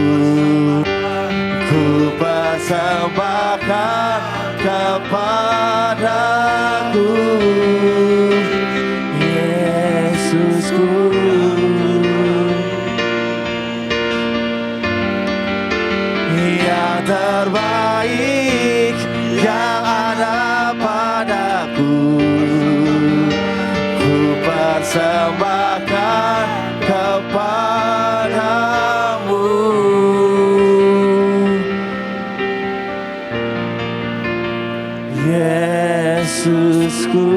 ku persembahkan kepadaku. Yesusku, yang terbaik yang ada padaku, ku persembahkan kepadamu. Yesusku,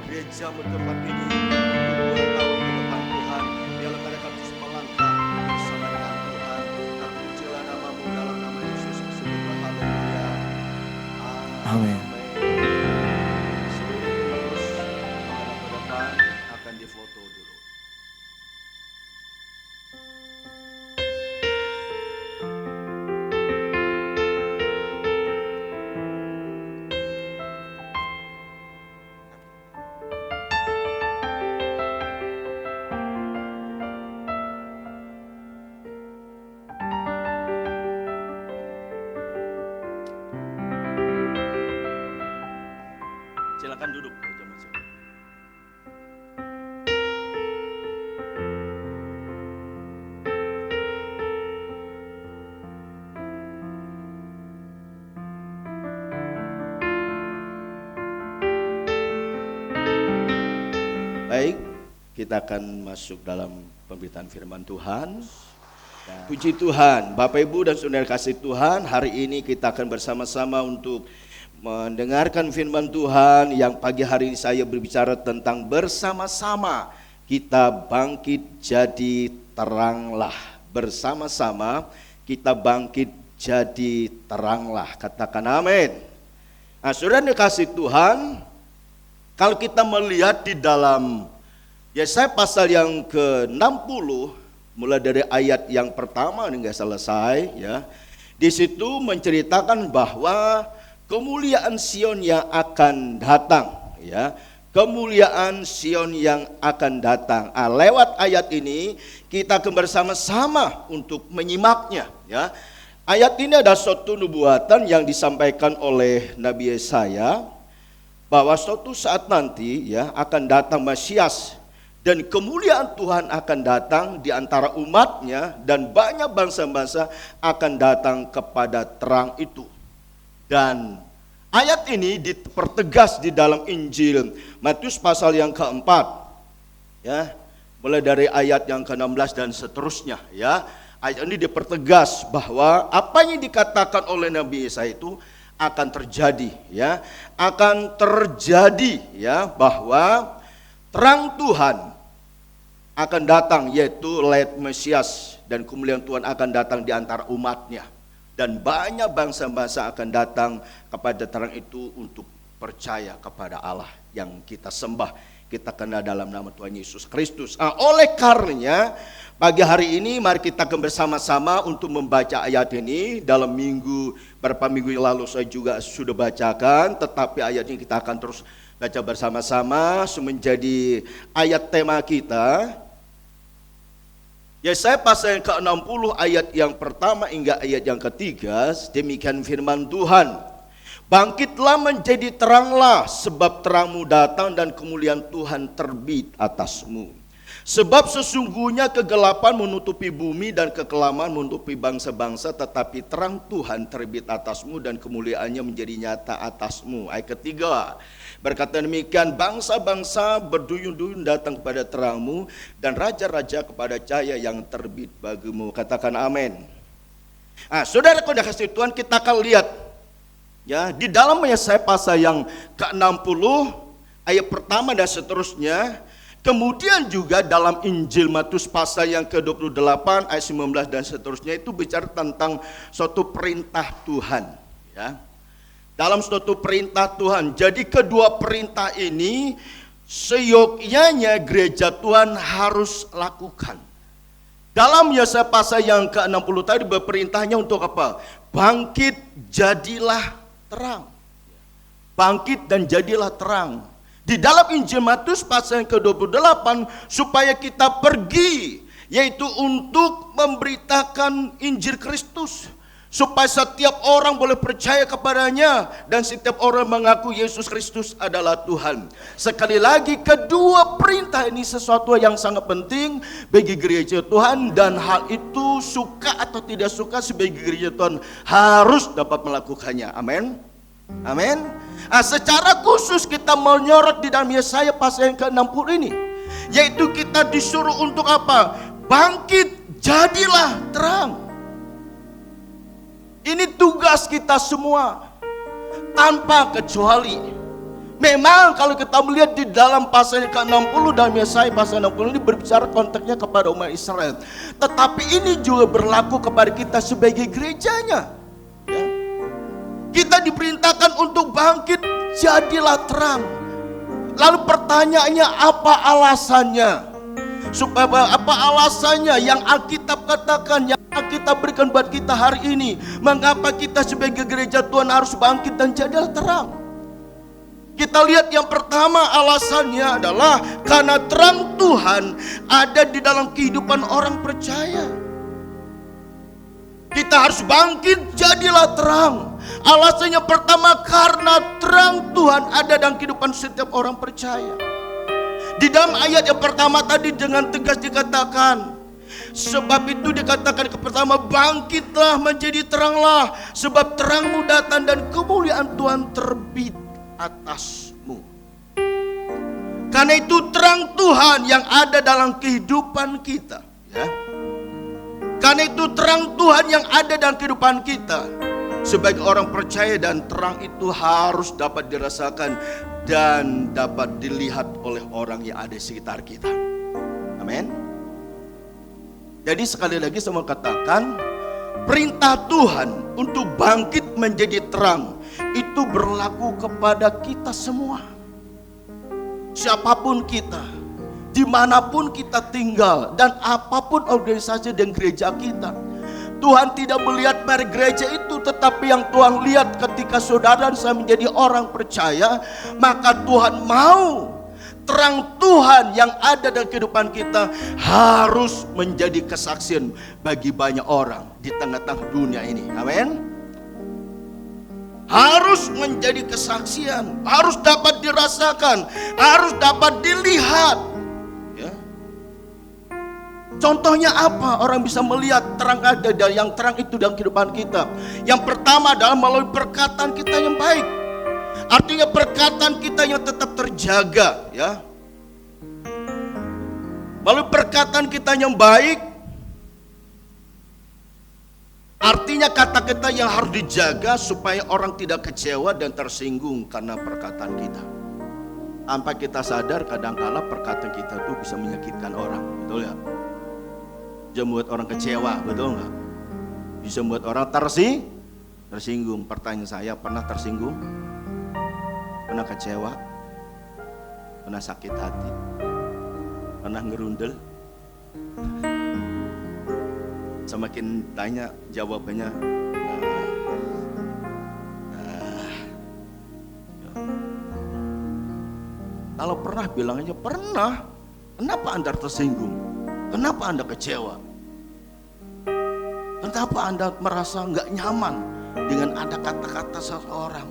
gereja tempat ini 2 tahun ke depan Tuhan. Kita akan masuk dalam pemberitaan firman Tuhan. Puji Tuhan, Bapak Ibu dan Saudara kasih Tuhan, hari ini kita akan bersama-sama untuk mendengarkan firman Tuhan yang pagi hari ini saya berbicara tentang bersama-sama kita bangkit jadi teranglah. Bersama-sama kita bangkit jadi teranglah. Katakan amin. Nah, Saudara dikasih Tuhan, kalau kita melihat di dalam Yesaya pasal yang ke-60, mulai dari ayat yang pertama hingga selesai, ya. Di situ menceritakan bahwa kemuliaan Sion yang akan datang, ya. Kemuliaan Sion yang akan datang. Lewat ayat ini kita akan bersama-sama untuk menyimaknya, ya. Ayat ini ada suatu nubuatan yang disampaikan oleh Nabi Yesaya bahwa suatu saat nanti, ya, akan datang Mesias dan kemuliaan Tuhan akan datang di antara umatnya dan banyak bangsa-bangsa akan datang kepada terang itu. Dan ayat ini dipertegas di dalam Injil Matius pasal yang keempat, ya, mulai dari ayat yang ke-16 dan seterusnya, ya. Ayat ini dipertegas bahwa apa yang dikatakan oleh Nabi Yesaya itu akan terjadi, ya. Akan terjadi, ya, bahwa terang Tuhan akan datang, yaitu Laid Mesias, dan kemuliaan Tuhan akan datang di antara umatnya. Dan banyak bangsa-bangsa akan datang kepada terang itu untuk percaya kepada Allah yang kita sembah, kita kenal dalam nama Tuhan Yesus Kristus. Oleh karenanya pagi hari ini mari kita akan bersama-sama untuk membaca ayat ini. Dalam beberapa minggu yang lalu saya juga sudah bacakan, tetapi ayat ini kita akan terus baca bersama-sama menjadi ayat tema kita. Yesaya pasal yang ke-60 ayat yang pertama hingga ayat yang ketiga, demikian firman Tuhan. Bangkitlah menjadi teranglah, sebab terangmu datang dan kemuliaan Tuhan terbit atasmu. Sebab sesungguhnya kegelapan menutupi bumi dan kekelaman menutupi bangsa-bangsa, tetapi terang Tuhan terbit atasmu dan kemuliaannya menjadi nyata atasmu. Ayat ketiga, berkata demikian, bangsa-bangsa berduyun-duyun datang kepada terangmu dan raja-raja kepada cahaya yang terbit bagimu. Katakan amin. Saudara kau kasih Tuhan, kita akan lihat, ya, di dalam Yesaya pasal yang ke-60 ayat pertama dan seterusnya. Kemudian juga dalam Injil Matius pasal yang ke-28 ayat 19 dan seterusnya itu bicara tentang suatu perintah Tuhan, ya. Dalam suatu perintah Tuhan. Jadi kedua perintah ini seyogyanya gereja Tuhan harus lakukan. Dalam Yesaya pasal yang ke-60 tadi berperintahnya untuk apa? Bangkit jadilah terang. Bangkit dan jadilah terang. Di dalam Injil Matius pasal yang ke-28 supaya kita pergi, yaitu untuk memberitakan Injil Kristus, supaya setiap orang boleh percaya kepadanya dan setiap orang mengaku Yesus Kristus adalah Tuhan. Sekali lagi, kedua perintah ini sesuatu yang sangat penting bagi gereja Tuhan, dan hal itu suka atau tidak suka sebagai gereja Tuhan harus dapat melakukannya. Amin. Amin. Secara khusus kita menyorot di dalam Yesaya pasal yang ke-60 ini, yaitu kita disuruh untuk apa? Bangkit jadilah terang. Ini tugas kita semua tanpa kecuali. Memang kalau kita melihat di dalam pasal yang ke-60 dalam Yesaya pasal 60 ini berbicara konteksnya kepada umat Israel, tetapi ini juga berlaku kepada kita sebagai gerejanya, ya. Kita diperintahkan untuk bangkit jadilah terang. Lalu pertanyaannya, apa alasannya? Supaya apa alasannya yang Alkitab katakan, yang Alkitab berikan buat kita hari ini? Mengapa kita sebagai gereja Tuhan harus bangkit dan jadilah terang? Kita lihat yang pertama, alasannya adalah karena terang Tuhan ada di dalam kehidupan orang percaya. Kita harus bangkit jadilah terang. Alasannya pertama, karena terang Tuhan ada dalam kehidupan setiap orang percaya. Di dalam ayat yang pertama tadi dengan tegas dikatakan, sebab itu dikatakan yang pertama, bangkitlah menjadi teranglah, sebab terangmu datang dan kemuliaan Tuhan terbit atasmu. Karena itu terang Tuhan yang ada dalam kehidupan kita, ya. Karena itu terang Tuhan yang ada dalam kehidupan kita. Sebagai orang percaya, dan terang itu harus dapat dirasakan dan dapat dilihat oleh orang yang ada di sekitar kita. Amin. Jadi sekali lagi saya mau katakan, perintah Tuhan untuk bangkit menjadi terang itu berlaku kepada kita semua. Siapapun kita, dimanapun kita tinggal, dan apapun organisasi dan gereja kita, Tuhan tidak melihat merek gereja itu, tetapi yang Tuhan lihat ketika saudara dan saya menjadi orang percaya, maka Tuhan mau terang Tuhan yang ada dalam kehidupan kita harus menjadi kesaksian bagi banyak orang di tengah-tengah dunia ini. Amin. Harus menjadi kesaksian, harus dapat dirasakan, harus dapat dilihat, ya. Contohnya apa orang bisa melihat terang ada, dan yang terang itu dalam kehidupan kita? Yang pertama adalah melalui perkataan kita yang baik. Artinya perkataan kita yang tetap terjaga, ya. Melalui perkataan kita yang baik, artinya kata kita yang harus dijaga supaya orang tidak kecewa dan tersinggung karena perkataan kita. Tanpa kita sadar, kadang-kala perkataan kita itu bisa menyakitkan orang, betul ya? Bisa membuat orang kecewa, betul nggak? Bisa membuat orang tersinggung. Pertanyaan saya, pernah tersinggung? Pernah kecewa? Pernah sakit hati? Pernah ngerundel? Semakin tanya jawabannya kalau pernah bilang aja pernah. Kenapa Anda tersinggung? Kenapa Anda kecewa? Kenapa Anda merasa nggak nyaman dengan ada kata-kata seseorang?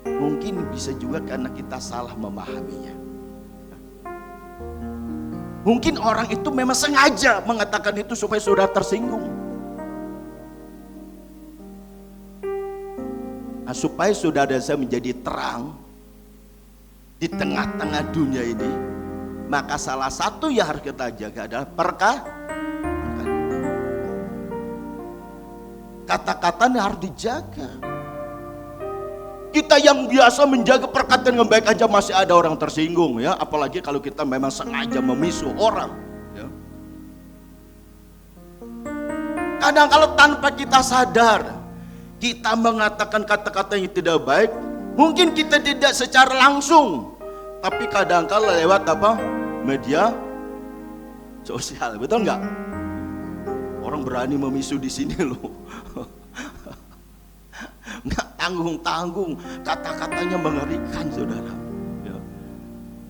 Mungkin bisa juga karena kita salah memahaminya. Mungkin orang itu memang sengaja mengatakan itu supaya saudara tersinggung. Nah, supaya saudara dan saya menjadi terang di tengah-tengah dunia ini, maka salah satu yang harus kita jaga adalah kata-katanya harus dijaga. Kita yang biasa menjaga perkataan yang baik aja masih ada orang tersinggung, ya. Apalagi kalau kita memang sengaja memisu orang, ya. Kadang kalau tanpa kita sadar, kita mengatakan kata-kata yang tidak baik. Mungkin kita tidak secara langsung, tapi kadang-kala lewat apa? Media sosial, betul nggak? Orang berani memisu di sini loh. Nggak tanggung-tanggung, kata-katanya mengerikan, saudara, ya.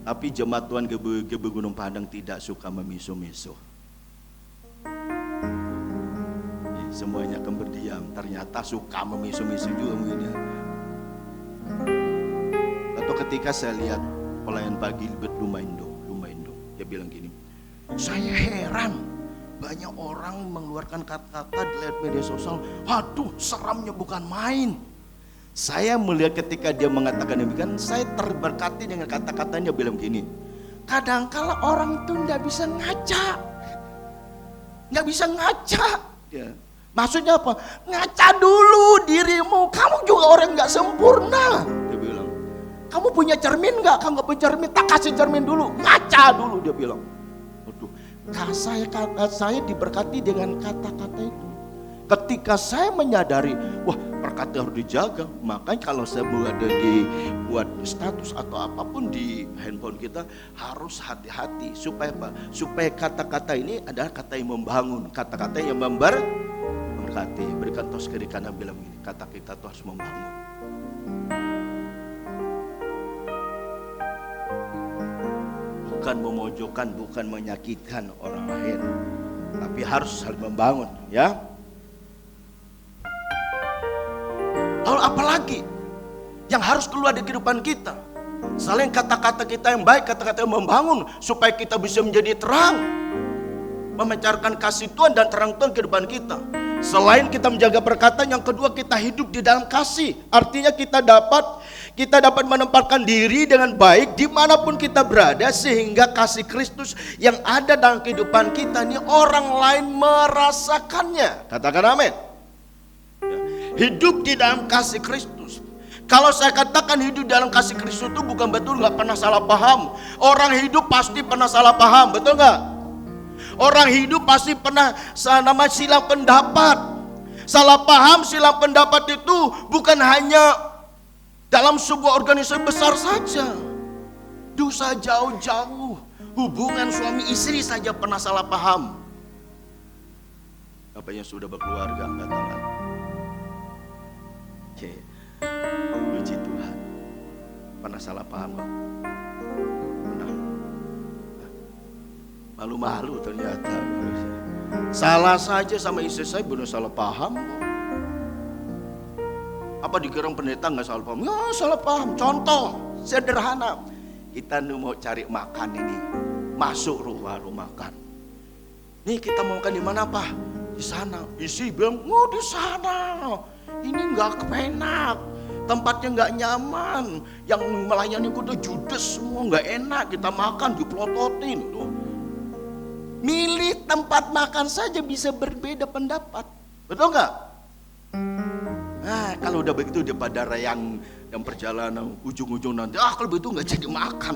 Tapi jemaat Tuhan GB Gunung Padang tidak suka memisu-misu, ya, semuanya akan berdiam. Ternyata suka memisu-misu juga mungkin, ya. Atau ketika saya lihat pelayan pagi Lumaindo, dia bilang gini, saya heran banyak orang mengeluarkan kata-kata di media sosial. Aduh, seramnya bukan main. Saya melihat ketika dia mengatakan demikian, saya terberkati dengan kata-katanya. Bilang gini, kadang-kala orang itu nggak bisa ngaca, ya. Maksudnya apa? Ngaca dulu dirimu. Kamu juga orang nggak sempurna. Dia bilang, kamu punya cermin nggak? Kamu nggak punya cermin, tak kasih cermin dulu, ngaca dulu. Dia bilang, aduh, saya diberkati dengan kata-kata itu. Ketika saya menyadari, wah, perkataan harus dijaga. Makanya kalau saya ada buat status atau apapun di handphone kita, harus hati-hati. Supaya apa? Supaya kata-kata ini adalah kata yang membangun, kata-kata yang memberkati. Berikan tos kiri kanan, bilang ini, kata kita itu harus membangun. Bukan memojokkan, bukan menyakitkan orang lain, tapi harus saling membangun, ya. Lalu apalagi yang harus keluar dari kehidupan kita? Selain kata-kata kita yang baik, kata-kata yang membangun, supaya kita bisa menjadi terang, memancarkan kasih Tuhan dan terang Tuhan kehidupan kita. Selain kita menjaga perkataan, yang kedua kita hidup di dalam kasih. Artinya kita dapat menempatkan diri dengan baik dimanapun kita berada, sehingga kasih Kristus yang ada dalam kehidupan kita ini orang lain merasakannya. Katakan amin. Hidup di dalam kasih Kristus. Kalau saya katakan hidup dalam kasih Kristus itu bukan betul nggak pernah salah paham. Orang hidup pasti pernah salah paham, betul nggak? Orang hidup pasti pernah silang pendapat. Salah paham, silang pendapat itu bukan hanya dalam sebuah organisasi besar saja. Dosa jauh-jauh, hubungan suami istri saja pernah salah paham. Apa yang sudah berkeluarga angkat tangan. Oke, puji Tuhan. Pernah salah paham kok? Pernah. Malu-malu ternyata. Salah saja sama istri saya belum salah paham kok. Apa dikira pendeta nggak salah paham? Ya salah paham. Contoh sederhana, kita mau cari makan ini, masuk warung makan. Nih kita mau makan di mana Pak? Di sana. Istri bilang, oh di sana. Ini nggak enak, tempatnya nggak nyaman, yang melayani kudu judes semua, nggak enak. Kita makan dipelototin. Tuh. Milih tempat makan saja bisa berbeda pendapat, betul nggak? Nah, kalau udah begitu daripada yang perjalanan ujung-ujung nanti, kalau begitu nggak jadi makan.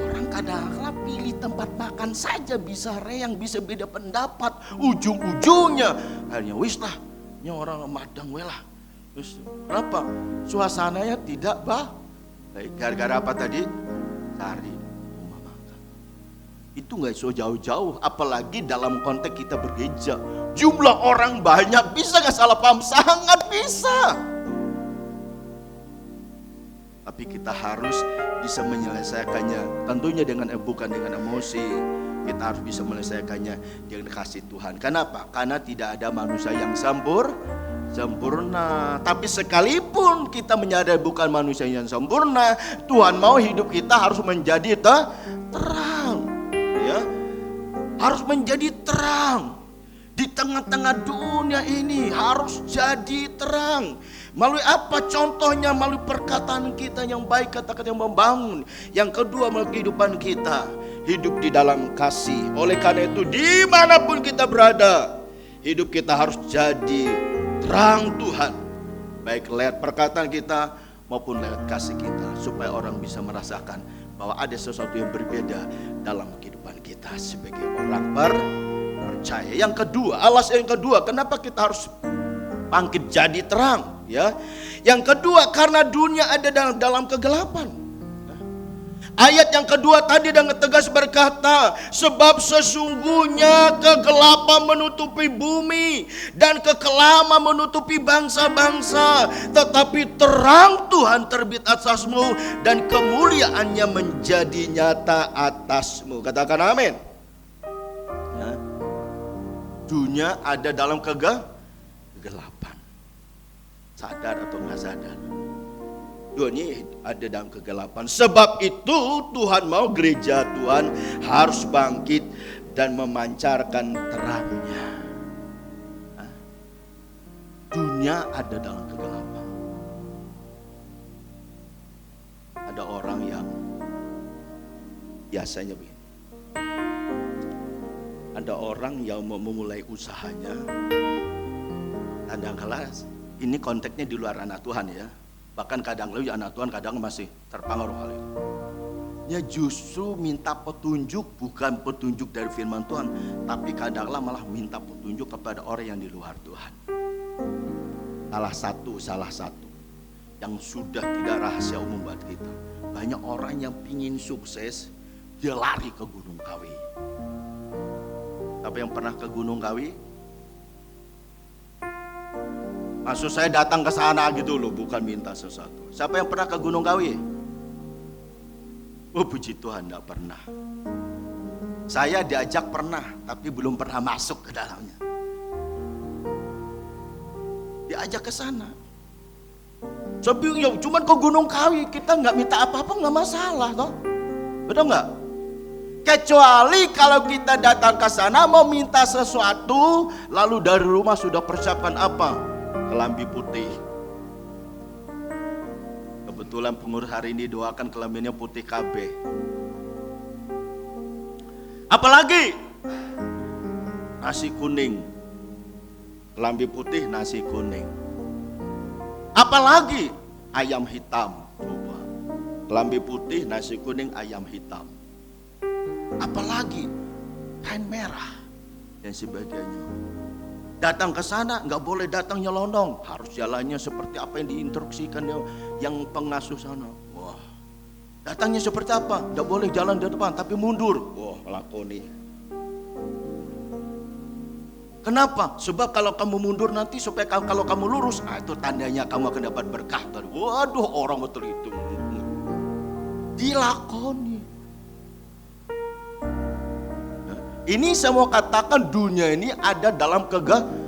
Orang kadang-kadang pilih tempat makan saja bisa reyang, bisa beda pendapat. Ujung-ujungnya akhirnya wis lah, ini orang madang lah. Terus kenapa? Suasananya tidak baik. Gara-gara apa tadi? Cari rumah makan. Itu nggak so jauh-jauh, apalagi dalam konteks kita bergereja. Jumlah orang banyak, bisa nggak salah paham? Sangat bisa. Tapi kita harus bisa menyelesaikannya. Tentunya bukan dengan emosi. Kita harus bisa menyelesaikannya dengan kasih Tuhan. Kenapa? Karena tidak ada manusia yang sempurna. Tapi sekalipun kita menyadari bukan manusia yang sempurna, Tuhan mau hidup kita harus menjadi terang. Ya, harus menjadi terang. Di tengah-tengah dunia ini harus jadi terang. Melalui apa? Contohnya melalui perkataan kita yang baik, kata-kata yang membangun. Yang kedua melalui kehidupan kita, hidup di dalam kasih. Oleh karena itu dimanapun kita berada, hidup kita harus jadi terang Tuhan. Baik lewat perkataan kita maupun lewat kasih kita. Supaya orang bisa merasakan bahwa ada sesuatu yang berbeda dalam kehidupan kita sebagai orang percaya. Yang kedua, alasan yang kedua, kenapa kita harus bangkit jadi terang? Ya, yang kedua karena dunia ada dalam kegelapan. Ayat yang kedua tadi dengan tegas berkata, sebab sesungguhnya kegelapan menutupi bumi dan kekelaman menutupi bangsa-bangsa, tetapi terang Tuhan terbit atasmu dan kemuliaannya menjadi nyata atasmu. Katakan amin. Ya. Dunia ada dalam kegelapan. Sadar atau nggak sadar, dunia ada dalam kegelapan. Sebab itu Tuhan mau gereja Tuhan harus bangkit dan memancarkan terangnya. Dunia ada dalam kegelapan. Ada orang yang biasanya begini. Ada orang yang mau memulai usahanya, kadang-kala ini konteksnya di luar anak Tuhan ya. Bahkan kadang-kadang anak Tuhan kadang masih terpengaruh hal itu. Ya justru minta petunjuk, bukan petunjuk dari firman Tuhan, tapi kadang-kadang malah minta petunjuk kepada orang yang di luar Tuhan. Salah satu yang sudah tidak rahasia umum buat kita. Banyak orang yang pingin sukses, dia lari ke Gunung Kawi. Tapi yang pernah ke Gunung Kawi? Maksud saya datang ke sana gitu loh, bukan minta sesuatu. Siapa yang pernah ke Gunung Kawi? Oh puji Tuhan, enggak pernah. Saya diajak pernah, tapi belum pernah masuk ke dalamnya. Diajak ke sana. Saya bingung, ya cuman ke Gunung Kawi, kita nggak minta apa-apa nggak masalah toh, betul nggak? Kecuali kalau kita datang ke sana mau minta sesuatu, lalu dari rumah sudah persiapkan apa? Kelambi putih. Kebetulan pengurus hari ini doakan kelambinya putih KB. Apalagi nasi kuning. Kelambi putih, nasi kuning. Apalagi ayam hitam. Coba. Kelambi putih, nasi kuning, ayam hitam. Apalagi kain merah dan sebagainya. Datang ke sana nggak boleh datang nyelonong, harus jalannya seperti apa yang diinstruksikan yang pengasuh sana. Wah, datangnya seperti apa? Nggak boleh jalan di depan, tapi mundur. Wah, melakoni. Kenapa? Sebab kalau kamu mundur nanti supaya kalau kamu lurus, itu tandanya kamu akan dapat berkah. Waduh, orang betul itu dilakoni. Ini saya mau katakan dunia ini ada dalam kegelapan.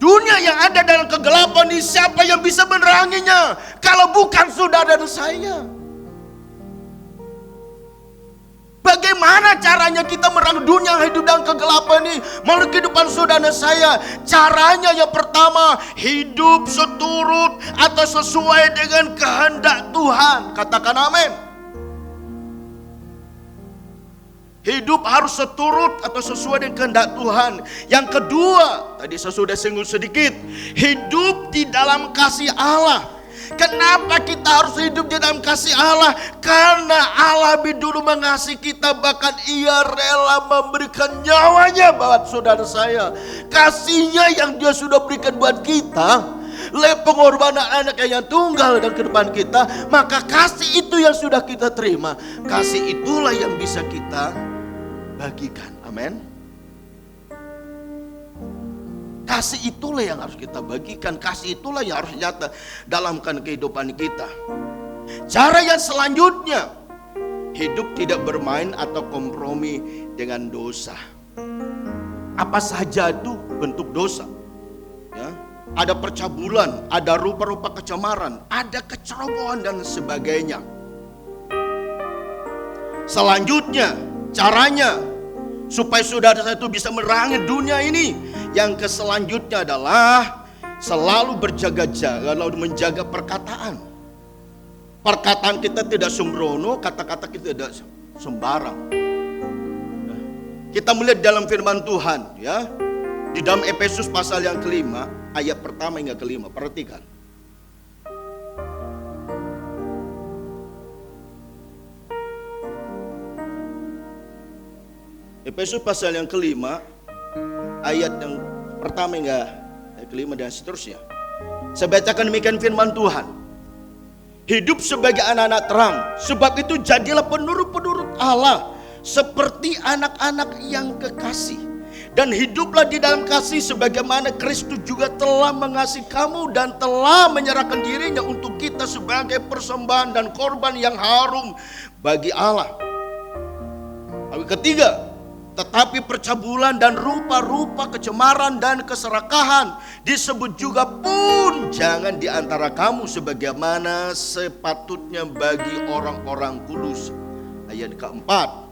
Dunia yang ada dalam kegelapan ini siapa yang bisa meneranginya? Kalau bukan saudara dan saya. Bagaimana caranya kita menerangi dunia yang hidup dalam kegelapan ini? Melalui kehidupan saudara dan saya. Caranya yang pertama, hidup seturut atau sesuai dengan kehendak Tuhan. Katakan amin. Hidup harus seturut atau sesuai dengan kehendak Tuhan. Yang kedua, tadi saya sudah singgung sedikit, hidup di dalam kasih Allah. Kenapa kita harus hidup di dalam kasih Allah? Karena Allah lebih dulu mengasihi kita, bahkan Ia rela memberikan nyawanya buat saudara saya. Kasihnya yang Dia sudah berikan buat kita, lewat pengorbanan anaknya yang tunggal dan kehidupan kita, maka kasih itu yang sudah kita terima. Kasih itulah yang bisa kita bagikan. Amin. Kasih itulah yang harus kita bagikan. Kasih itulah yang harus nyata dalam kehidupan kita. Cara yang selanjutnya, hidup tidak bermain atau kompromi dengan dosa. Apa saja itu bentuk dosa, ya? Ada percabulan, ada rupa-rupa kecemaran, ada kecerobohan dan sebagainya. Selanjutnya, caranya supaya saudara saya itu bisa menerangi dunia ini, yang selanjutnya adalah selalu berjaga-jaga, lalu menjaga perkataan. Perkataan kita tidak sembrono, kata-kata kita tidak sembarang. Kita melihat dalam firman Tuhan, ya, di dalam Efesus pasal yang kelima, ayat pertama hingga kelima. Perhatikan. Efesus pasal yang kelima, ayat yang pertama hingga kelima dan seterusnya. Saya bacakan demikian firman Tuhan. Hidup sebagai anak-anak terang, sebab itu jadilah penurut-penurut Allah seperti anak-anak yang kekasih. Dan hiduplah di dalam kasih sebagaimana Kristus juga telah mengasihi kamu dan telah menyerahkan dirinya untuk kita sebagai persembahan dan korban yang harum bagi Allah. Lalu ketiga, tetapi percabulan dan rupa-rupa kecemaran dan keserakahan disebut juga pun jangan di antara kamu sebagaimana sepatutnya bagi orang-orang kudus. Ayat keempat.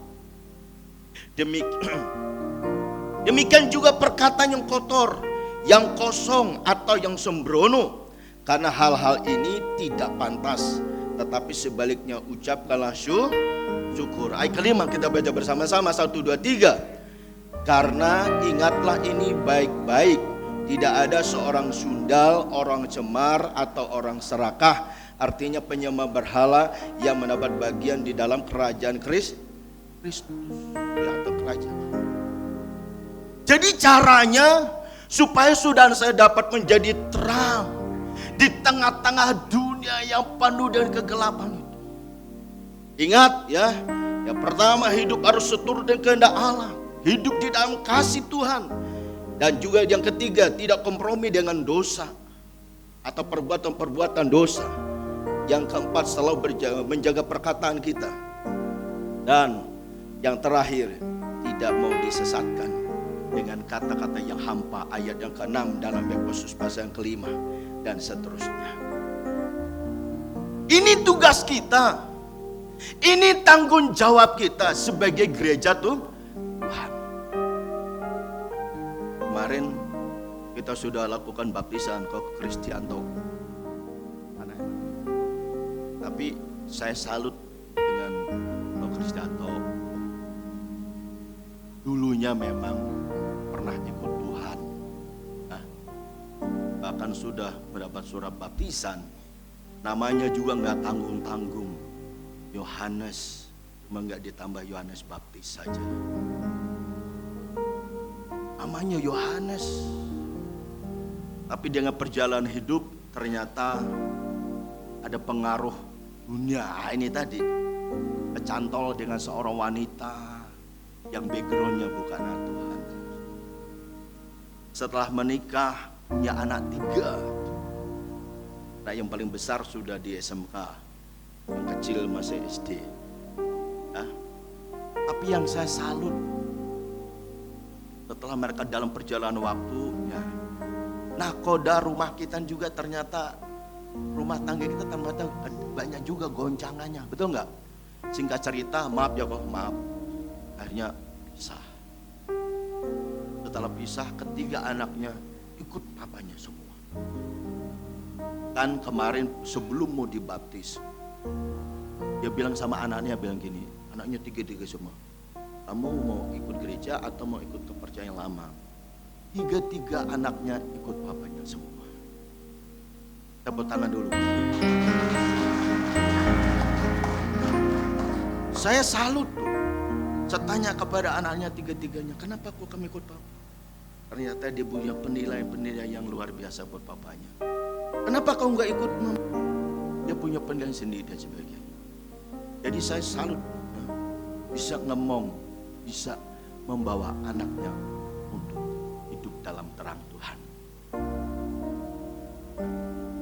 Demikian juga perkataan yang kotor, yang kosong atau yang sembrono, karena hal-hal ini tidak pantas. Tetapi sebaliknya ucapkanlah syukur. Ayat kelima kita baca bersama-sama, 1, 2, 3. Karena ingatlah ini baik-baik, tidak ada seorang sundal, orang cemar atau orang serakah, artinya penyembah berhala yang mendapat bagian di dalam kerajaan Kristus, atau kerajaan. Jadi caranya supaya saudara saya dapat menjadi terang di tengah-tengah dunia yang penuh dengan kegelapan itu. Ingat ya, yang pertama hidup harus seturut dengan kehendak Allah, hidup di dalam kasih Tuhan, dan juga yang ketiga tidak kompromi dengan dosa atau perbuatan-perbuatan dosa. Yang keempat selalu menjaga perkataan kita, dan yang terakhir tidak mau disesatkan dengan kata-kata yang hampa. Ayat yang ke-6 dalam Efesus pasal yang kelima dan seterusnya. Ini tugas kita. Ini tanggung jawab kita sebagai gereja Tuhan. Kemarin kita sudah lakukan baptisan ke Kristianto. Tapi saya salut dengan Ko Kristianto. Dulunya memang pernah ikut Tuhan. Nah, bahkan sudah mendapat surat baptisan. Namanya juga nggak tanggung-tanggung. Yohanes, cuma nggak ditambah Yohanes Baptis saja. Namanya Yohanes. Tapi dengan perjalanan hidup ternyata ada pengaruh dunia. Ini tadi kecantol dengan seorang wanita yang backgroundnya bukan Tuhan. Setelah menikah punya anak 3. Nah, yang paling besar sudah di SMK, yang kecil masih SD. Nah, tapi yang saya salut setelah mereka dalam perjalanan waktunya, nakoda rumah kita juga ternyata, rumah tangga kita ternyata banyak juga goncangannya, betul nggak? Singkat cerita, maaf ya kok, maaf. Akhirnya pisah. Setelah pisah, ketiga anaknya ikut papanya semua. Kan kemarin sebelum mau dibaptis, dia bilang sama anaknya, bilang gini, anaknya 3 semua. Kamu mau ikut gereja atau mau ikut kepercayaan lama? 3 anaknya ikut papanya semua. Tepuk tangan dulu. Saya salut tuh. Saya tanya kepada anaknya 3-tiganya, kenapa kok kamu ikut papa? Ternyata dia punya penilaian yang luar biasa buat papanya. Kenapa kau nggak ikut mama? Dia punya penilaian sendiri dan sebagainya. Jadi saya salut bisa ngomong, bisa membawa anaknya untuk hidup dalam terang Tuhan.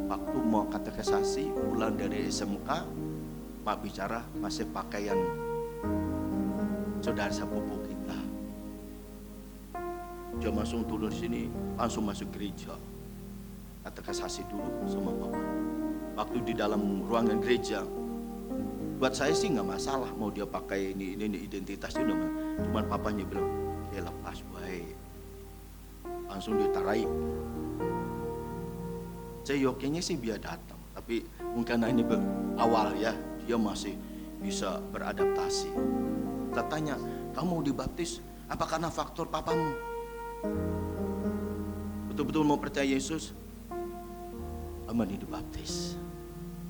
Waktu mau katekisasi pulang dari SMK, Pak bicara masih pakaian saudara sepupu kita. Dia langsung turun di sini, langsung masuk gereja. Katekisasi dulu sama Papa. Waktu di dalam ruangan gereja, buat saya sih nggak masalah mau dia pakai ini identitasnya udah, cuman papanya bilang ya lepas baik, langsung ditarai. Saya yokinya sih biar datang, tapi mungkin ini awal ya, dia masih bisa beradaptasi. Saya tanya, kamu dibaptis apa karena faktor papamu? Betul-betul mau percaya Yesus? Aman dibaptis.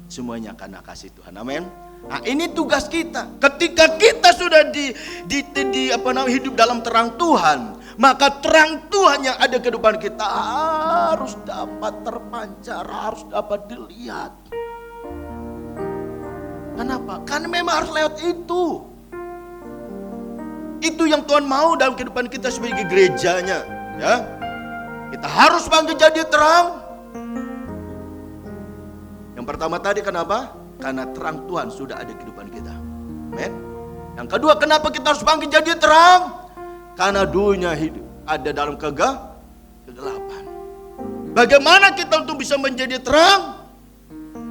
Semuanya karena kasih Tuhan. Amin. Nah, ini tugas kita. Ketika kita sudah hidup dalam terang Tuhan, maka terang Tuhan yang ada ke depan kita harus dapat terpancar, harus dapat dilihat. Kenapa? Karena memang harus lewat itu. Itu yang Tuhan mau dalam kehidupan kita sebagai gerejanya, ya. Kita harus bangkit jadi terang. Yang pertama tadi kenapa? Karena terang Tuhan sudah ada di kehidupan kita. Amen. Yang kedua, kenapa kita harus bangkit jadi terang? Karena dunia hidup ada dalam kegelapan. Bagaimana kita untuk bisa menjadi terang?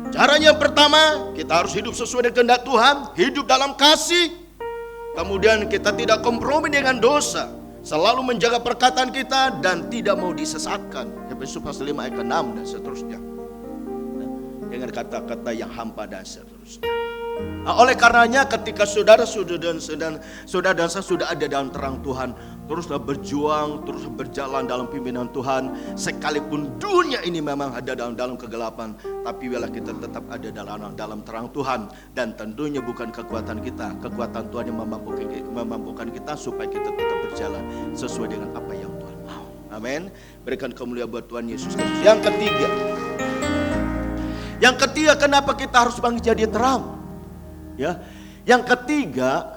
Caranya yang pertama, kita harus hidup sesuai dengan kehendak Tuhan, hidup dalam kasih. Kemudian kita tidak kompromi dengan dosa, selalu menjaga perkataan kita dan tidak mau disesatkan. Efesus pasal 5 ayat 6 dan seterusnya. Dengan kata-kata yang hampa dan seterusnya. Nah, oleh karenanya ketika saudara dan saya sudah ada dalam terang Tuhan, teruslah berjuang, terus berjalan dalam pimpinan Tuhan, sekalipun dunia ini memang ada dalam kegelapan, tapi biarlah kita tetap ada dalam terang Tuhan, dan tentunya bukan kekuatan kita, kekuatan Tuhan yang memampukan kita supaya kita tetap berjalan sesuai dengan apa yang Tuhan mau. Amin. Berikan kemuliaan buat Tuhan Yesus Kristus. Yang ketiga, kenapa kita harus bangkit jadi terang? Ya, yang ketiga,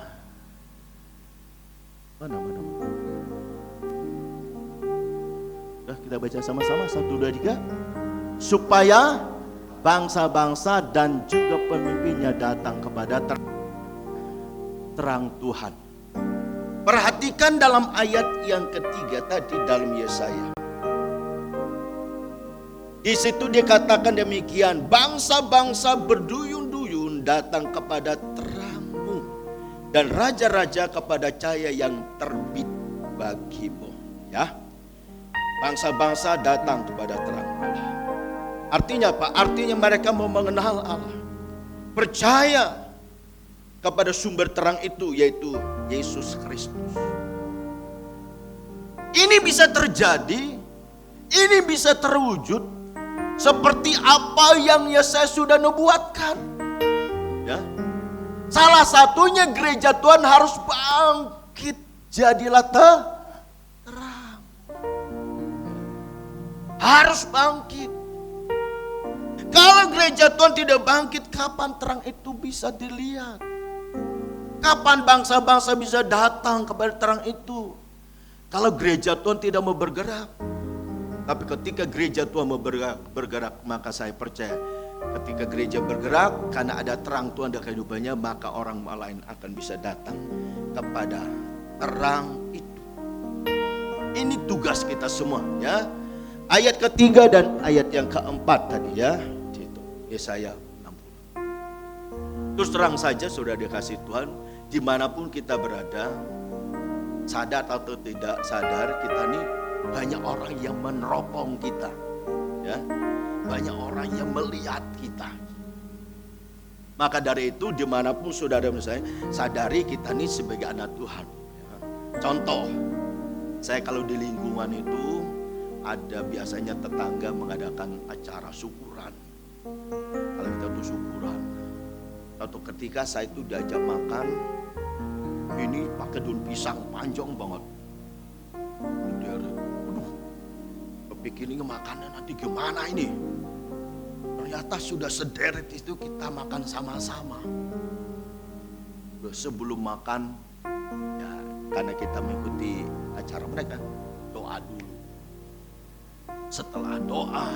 mana? Kita baca sama-sama 1, 2, 3. Supaya bangsa-bangsa dan juga pemimpinnya datang kepada terang Tuhan. Perhatikan dalam ayat yang ketiga tadi dalam Yesaya. Di situ dikatakan demikian, bangsa-bangsa berduyun-duyun datang kepada terang dan raja-raja kepada cahaya yang terbit bagimu. Ya, bangsa-bangsa datang kepada terang Allah. Artinya apa? Artinya mereka mau mengenal Allah, percaya kepada sumber terang itu, yaitu Yesus Kristus. Ini bisa terjadi, ini bisa terwujud seperti apa yang Yesaya sudah nubuatkan. Ya, salah satunya gereja Tuhan harus bangkit, jadilah terang. Harus bangkit. Kalau gereja Tuhan tidak bangkit, kapan terang itu bisa dilihat? Kapan bangsa-bangsa bisa datang kepada terang itu? Kalau gereja Tuhan tidak mau bergerak. Tapi ketika gereja Tuhan mau bergerak, maka saya percaya ketika gereja bergerak, karena ada terang Tuhan dalam kehidupannya, maka orang lain akan bisa datang kepada terang itu. Ini tugas kita semua, ya. Ayat ketiga dan ayat yang keempat tadi, ya. Yesaya 60. Terus terang saja sudah dikasih Tuhan, dimanapun kita berada, sadar atau tidak sadar, kita nih banyak orang yang meneropong kita, ya, banyak orang yang melihat kita. Maka dari itu dimanapun saudara saya, sadari kita nih sebagai anak Tuhan. Ya. Contoh, saya kalau di lingkungan itu ada biasanya tetangga mengadakan acara syukuran. Kalau kita tuh syukuran, atau ketika saya itu diajak makan, ini pakai daun pisang panjang banget. Aduh, kepikir ini makannya nanti gimana ini? Ternyata sudah sederet itu kita makan sama-sama. Sebelum makan, ya karena kita mengikuti acara mereka, doa dulu. Setelah doa,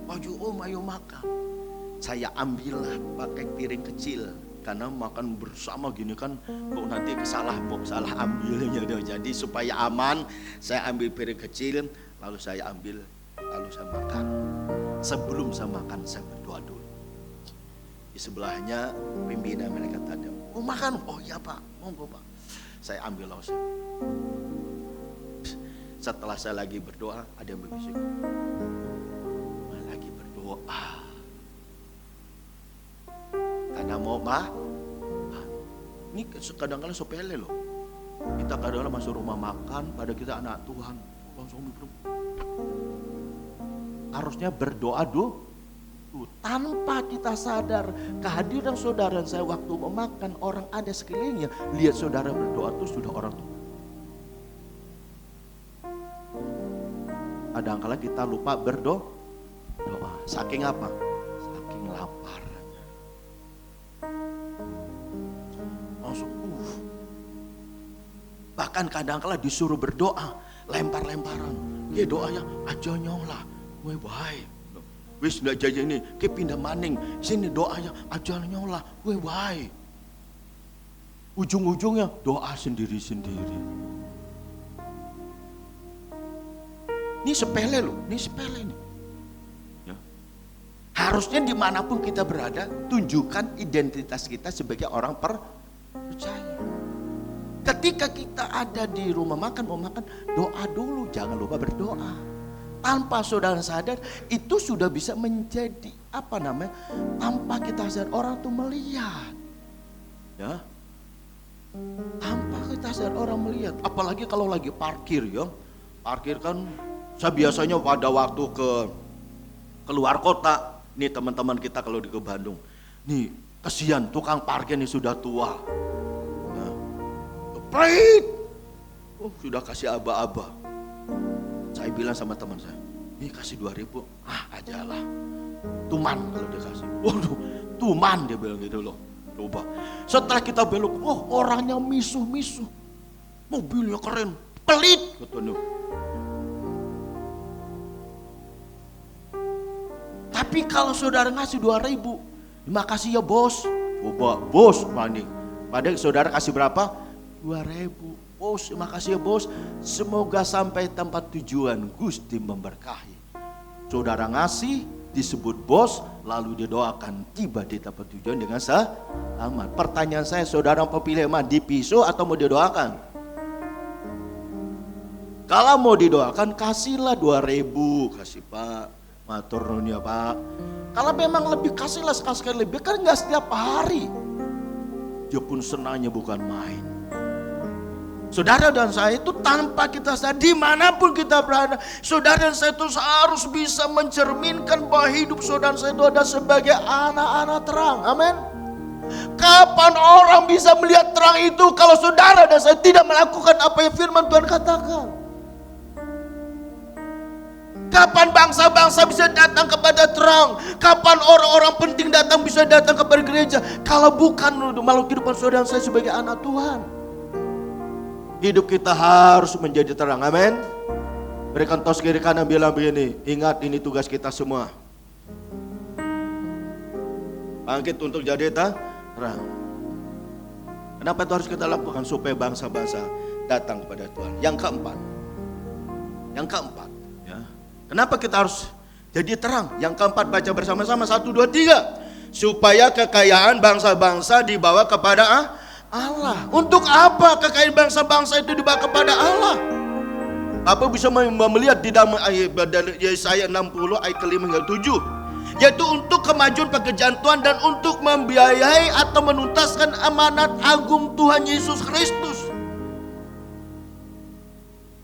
maju ayo makan. Saya ambillah pakai piring kecil, karena makan bersama gini kan, kok nanti salah ambilnya. Jadi supaya aman, saya ambil piring kecil, lalu saya ambil, lalu saya makan. Sebelum saya makan, saya berdoa dulu. Di sebelahnya pimpinan mereka tanya, mau makan? Oh iya Pak, monggo Pak. Saya ambil lalu saya. Setelah saya lagi berdoa, ada yang berbisik, lagi berdoa karena mau ini kadang-kadang sepele loh. Kita kadang-kadang masuk rumah makan, pada kita anak Tuhan, langsung mikir, harusnya berdoa dulu tanpa kita sadar. Kehadiran saudara dan saya waktu memakan, orang ada sekelilingnya, lihat saudara berdoa itu sudah orang tua. Kadang-kadang kita lupa berdoa. Saking apa? Saking lapar. Langsung bahkan kadang-kadang disuruh berdoa, lempar-lemparan. Ya doanya aja nyolah, gue baik. Wis ndak jaja ini, ke pindah maning. Sini doanya aja nyolah, gue baik. Ujung-ujungnya doa sendiri-sendiri. Ini sepele loh, ini sepele nih. Ya. Harusnya dimanapun kita berada, tunjukkan identitas kita sebagai orang percaya. Ketika kita ada di rumah makan, mau makan, doa dulu, jangan lupa berdoa. Tanpa saudara sadar, itu sudah bisa menjadi tanpa kita sadar, orang tuh melihat. Ya. Tanpa kita sadar orang melihat, apalagi kalau lagi parkir ya. Parkir kan, saya biasanya pada waktu keluar kota, nih teman-teman kita kalau ke Bandung, nih kasihan tukang parkir nih sudah tua. Pahit. Oh, sudah kasih aba-aba. Saya bilang sama teman saya, ini kasih 2.000. Ajalah. Tuman kalau dia kasih. Waduh, tuman dia bilang gitu loh. Coba. Setelah kita belok, orangnya misuh-misuh. Mobilnya keren, pelit katanya. Tapi kalau saudara ngasih 2.000, terima kasih ya bos. Coba, bos panik. Padahal saudara kasih berapa? 2.000. Bos, terima kasih ya bos. Semoga sampai tempat tujuan, Gusti memberkahi. Saudara ngasih, disebut bos, lalu didoakan tiba di tempat tujuan dengan selamat. Pertanyaan saya, saudara mau pilih mana, dipisah atau mau didoakan? Kalau mau didoakan, kasihlah 2.000, kasih Pak, matur nuwun ya Pak. Kalau memang lebih, kasihlah sekali-sekali lebih, kan nggak setiap hari. Dia pun senangnya bukan main. Saudara dan saya itu tanpa kita sadar, dimanapun kita berada, saudara dan saya itu harus bisa mencerminkan bahwa hidup saudara dan saya itu ada sebagai anak-anak terang. Amin. Kapan orang bisa melihat terang itu kalau saudara dan saya tidak melakukan apa yang firman Tuhan katakan? Kapan bangsa-bangsa bisa datang kepada terang? Kapan orang-orang penting datang bisa datang kepada gereja? Kalau bukan malu kehidupan saudara dan saya sebagai anak Tuhan. Hidup kita harus menjadi terang, amin. Berikan tos kiri kanan bilang begini, ingat ini tugas kita semua. Bangkit untuk jadi terang. Kenapa itu harus kita lakukan? Supaya bangsa-bangsa datang kepada Tuhan. Yang keempat, ya. Kenapa kita harus jadi terang? Yang keempat, baca bersama-sama 1, 2, 3. Supaya kekayaan bangsa-bangsa dibawa kepada Allah. Untuk apa kekayaan bangsa-bangsa itu dibawa kepada Allah? Apa bisa melihat di dalam Yesaya 60 ayat ke-5 hingga 7, yaitu untuk kemajuan pekerjaan Tuhan dan untuk membiayai atau menuntaskan amanat agung Tuhan Yesus Kristus.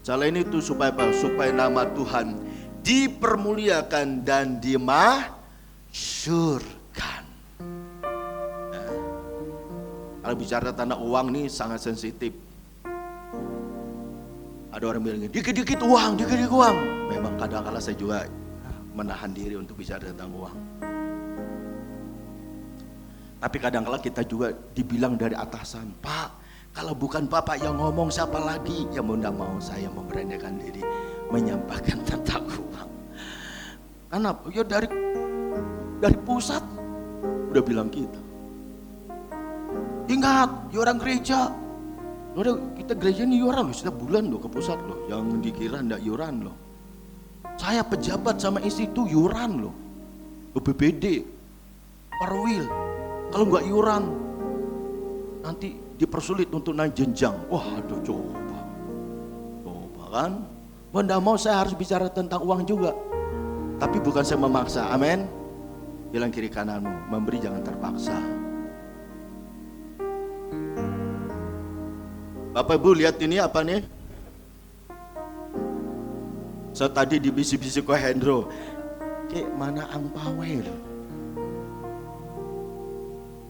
Selain itu supaya apa? Supaya nama Tuhan dipermuliakan dan dimasyhurkan. Kalau bicara tentang uang nih sangat sensitif. Ada orang bilang dikit-dikit uang. Memang kadang-kadang saya juga menahan diri untuk bicara tentang uang. Tapi kadang-kadang kita juga dibilang dari atasan, Pak, kalau bukan Bapak yang ngomong siapa lagi? Ya mau tidak mau saya memberanikan diri menyampaikan tentang uang. Karena ya dari pusat udah bilang kita. Ingat, orang gereja. Kita gereja ini iuran loh, setiap bulan loh ke pusat loh. Jangan dikira enggak iuran loh. Saya pejabat sama istri itu iuran loh. BPBD, Perwil. Kalau enggak iuran, nanti dipersulit untuk naik jenjang. Wah, aduh coba kan. Benda mau saya harus bicara tentang uang juga. Tapi bukan saya memaksa, amin. Bilang kiri kananmu, memberi jangan terpaksa. Bapak Ibu lihat ini apa nih? Saya tadi dibisi-bisi ke Hendro, mana angpawel?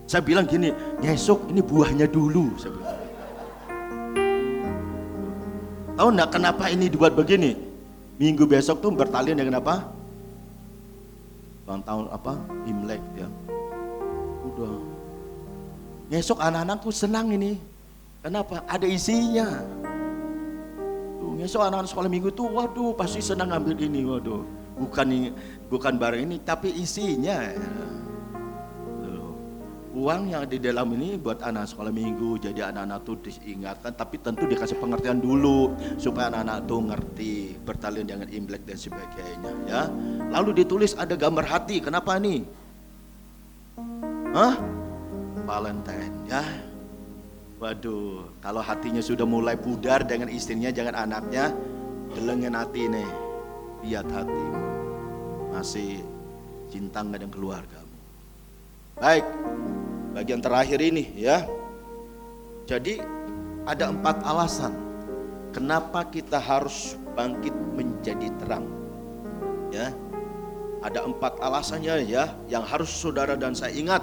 Saya bilang gini, ngesok ini buahnya dulu. Saya bilang. Tahu enggak kenapa ini dibuat begini? Minggu besok tuh bertalian dengan apa? Ulang tahun apa? Imlek ya. Udah. Ngesok anak-anakku senang ini. Kenapa? Ada isinya. Tuh, ngesok anak-anak sekolah minggu tuh, waduh pasti senang ngambil ini, waduh. Bukan barang ini, tapi isinya. Uang yang di dalam ini buat anak sekolah minggu, jadi anak-anak tuh diingatkan, tapi tentu dikasih pengertian dulu supaya anak-anak tuh ngerti bertalian dengan Imlek dan sebagainya, ya. Lalu ditulis ada gambar hati, kenapa nih? Valentine, ya. Waduh, kalau hatinya sudah mulai pudar dengan istrinya, jangan anaknya, gelengin hati nih, lihat hatimu, masih cinta nggak dengan keluargamu. Baik, bagian terakhir ini ya. Jadi ada 4 alasan kenapa kita harus bangkit menjadi terang. Ya, ada 4 alasannya ya, yang harus saudara dan saya ingat,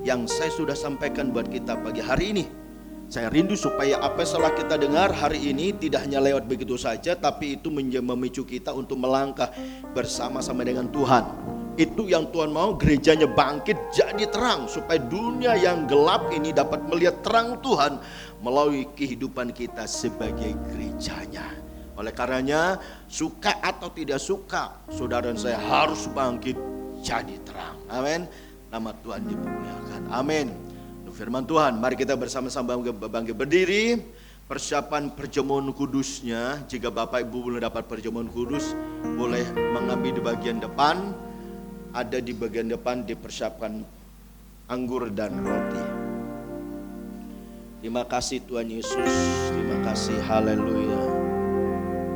yang saya sudah sampaikan buat kita pagi hari ini. Saya rindu supaya apa setelah kita dengar hari ini tidak hanya lewat begitu saja, tapi itu memicu kita untuk melangkah bersama-sama dengan Tuhan. Itu yang Tuhan mau, gerejanya bangkit jadi terang supaya dunia yang gelap ini dapat melihat terang Tuhan melalui kehidupan kita sebagai gerejanya. Oleh karenanya, suka atau tidak suka, saudara dan saya harus bangkit jadi terang. Amin. Nama Tuhan dimuliakan. Amin. Firman Tuhan, mari kita bersama-sama bangkit berdiri. Persiapan perjamuan kudusnya, jika Bapak Ibu belum dapat perjamuan kudus, boleh mengambil di bagian depan. ada di bagian depan dipersiapkan anggur dan roti. Terima kasih Tuhan Yesus, terima kasih, haleluya.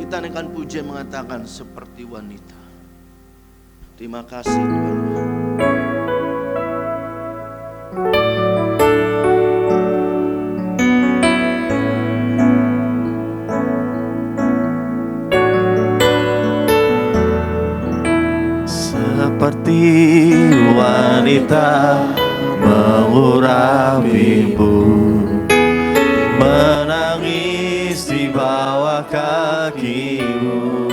Kita akan puji mengatakan seperti wanita. Terima kasih Tuhan. Seperti wanita mengurapimu, menangis di bawah kakimu.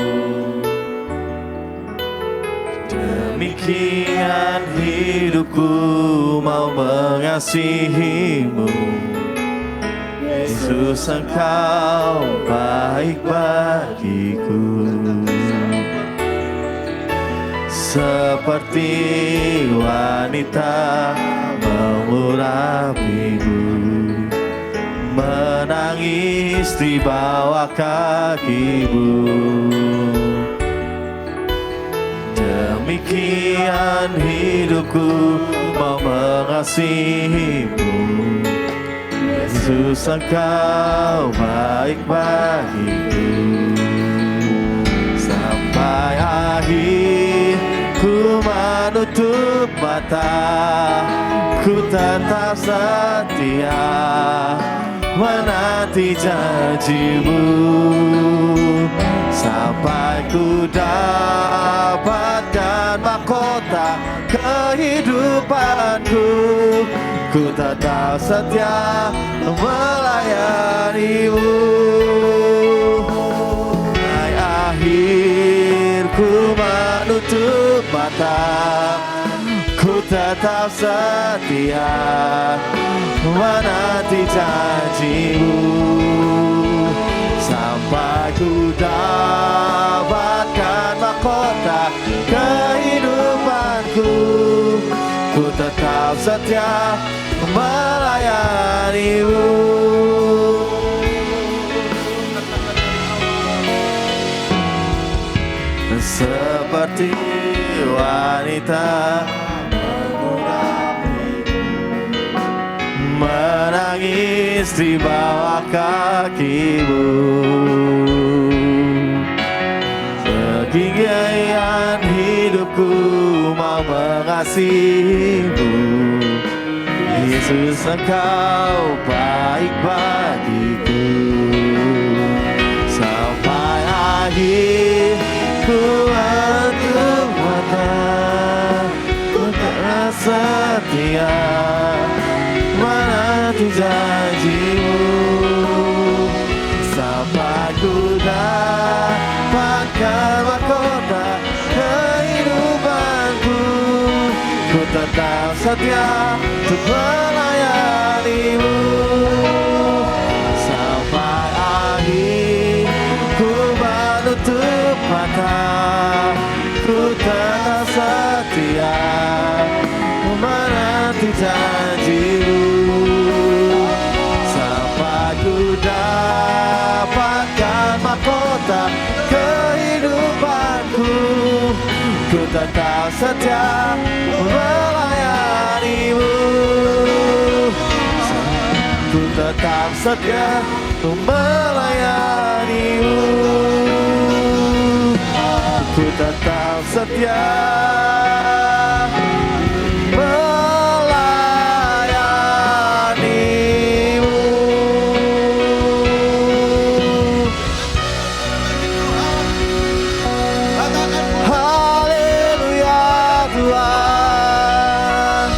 Demikian hidupku mau mengasihimu. Yesus, Engkau baik bagiku. Seperti wanita mengurapimu, menangis di bawah kakimu. Demikian hidupku mau mengasihimu. Yesus, Engkau baik bagiku. Sampai akhir ku menutup mata, ku tetap setia menanti janjimu. Sampai ku dapatkan mahkota kehidupanku, ku tetap setia melayanimu. Sampai akhir ku menutup mata, ku tetap setia menanti janjimu. Sampai ku dapatkan mahkota kehidupanku, ku tetap setia melayanimu. Seperti wanita menangis di bawah kakimu. Kegiatan hidupku mau mengasihimu. Yesus, Engkau baik bagiku. Sampai akhir ku menutup mata, ku tetap setia menanti janjimu. Sampai ku dapatkan mahkota kehidupanku, ku tetap setia untuk melayanimu. Sampai akhir ku menutup mata, ku tetap setia menanti janjimu. Sampai ku dapatkan mahkota kehidupanku, ku tetap setia melayanimu. Ku tetap setia melayanimu. Ku tetap setia melayanimu. Haleluya Tuhan.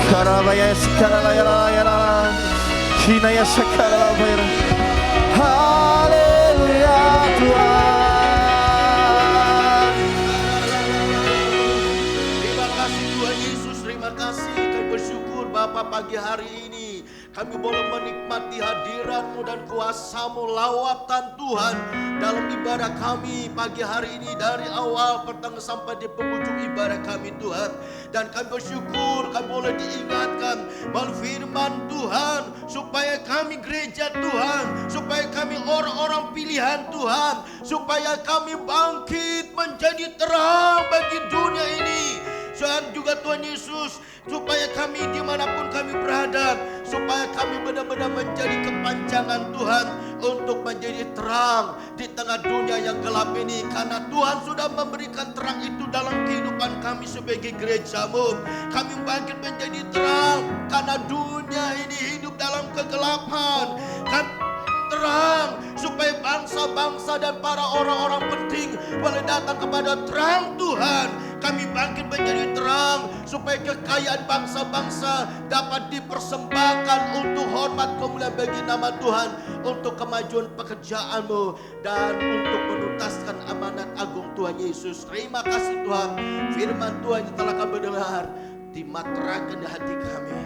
Karabaya sekarang Hinaya sekarang haleluya Tuhan. Terima kasih Tuhan Yesus, terima kasih. Kami bersyukur Bapa pagi hari ini kami boleh menikmati hadirat-Mu dan kuasa-Mu, lawatan Tuhan dalam ibadah kami pagi hari ini dari awal pertengahan sampai di penghujung ibadah kami Tuhan. Dan kami bersyukur kami boleh diingatkan melalui firman Tuhan supaya kami gereja Tuhan, supaya kami orang-orang pilihan pilihan Tuhan, supaya kami bangkit menjadi terang bagi dunia ini. Dan juga Tuhan Yesus, supaya kami dimanapun kami berada, supaya kami benar-benar menjadi kepanjangan Tuhan untuk menjadi terang di tengah dunia yang gelap ini. Karena Tuhan sudah memberikan terang itu dalam kehidupan kami sebagai gereja-Mu. Kami bangkit menjadi terang karena dunia ini hidup dalam kegelapan. Terang supaya bangsa-bangsa dan para orang-orang penting boleh datang kepada terang Tuhan. Kami bangkit menjadi terang supaya kekayaan bangsa-bangsa dapat dipersembahkan untuk hormat kemuliaan bagi nama Tuhan, untuk kemajuan pekerjaan-Mu dan untuk menuntaskan amanat agung Tuhan Yesus. Terima kasih Tuhan, firman Tuhan yang telah kami dengar dimateraikan di hati kami.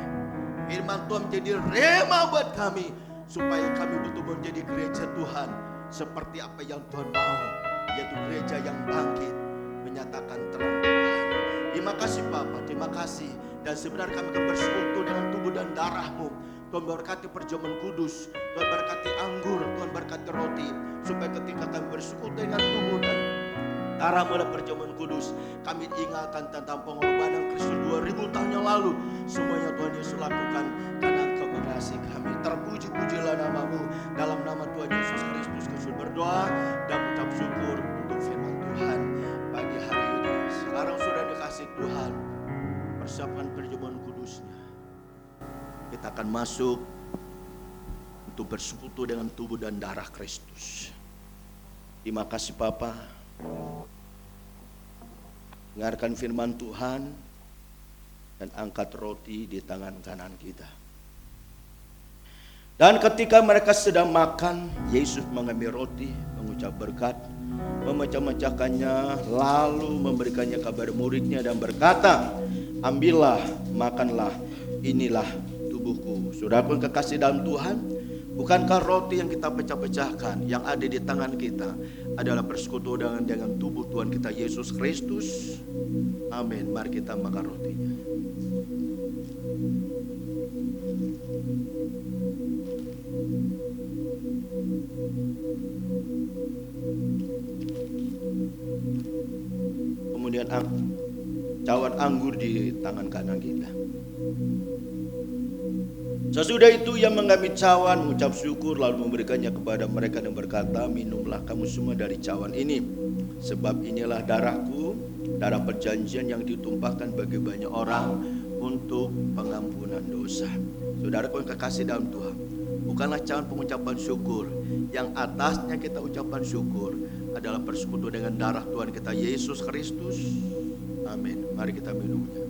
Firman Tuhan menjadi rema buat kami, supaya kami betul-betul menjadi gereja Tuhan seperti apa yang Tuhan mau, yaitu gereja yang bangkit menyatakan terang Tuhan. Terima kasih Bapa, terima kasih. Dan sebenarnya kami akan bersekutu dengan tubuh dan darah-Mu. Tuhan berkati perjamuan kudus, Tuhan berkati anggur, Tuhan berkati roti, supaya ketika kami bersekutu dengan tubuh dan darah-Mu dan perjamuan kudus, kami ingatkan tentang pengorbanan Kristus 2000 tahun yang lalu. Semuanya Tuhan Yesus lakukan karena Engkau mengasihi kami. Terpuji-pujilah nama-Mu. Dalam nama Tuhan Yesus Kristus kami berdoa dan mengucap syukur untuk firman Tuhan pagi hari ini. Sekarang sudah dikasih Tuhan, persiapkan perjamuan kudusnya. Kita akan masuk untuk bersekutu dengan tubuh dan darah Kristus. Terima kasih Bapa. Dengarkan firman Tuhan dan angkat roti di tangan kanan kita. Dan ketika mereka sedang makan, Yesus mengambil roti, mengucap berkat, memecah-mecahkannya, lalu memberikannya kepada muridnya dan berkata, ambillah, makanlah, inilah tubuhku. Saudaraku yang kekasih dalam Tuhan, bukankah roti yang kita pecah-pecahkan, yang ada di tangan kita, adalah persekutuan dengan tubuh Tuhan kita Yesus Kristus? Amin. Mari kita makan rotinya. Kemudian cawan anggur di tangan kanan kita. Sesudah itu ia mengambil cawan, mengucap syukur, lalu memberikannya kepada mereka dan berkata, minumlah kamu semua dari cawan ini, sebab inilah darahku, darah perjanjian yang ditumpahkan bagi banyak orang untuk pengampunan dosa. Saudaraku yang kekasih dalam Tuhan, bukanlah cawan pengucapan syukur, yang atasnya kita ucapan syukur adalah persekutuan dengan darah Tuhan kita Yesus Kristus. Amin. Mari kita minumnya.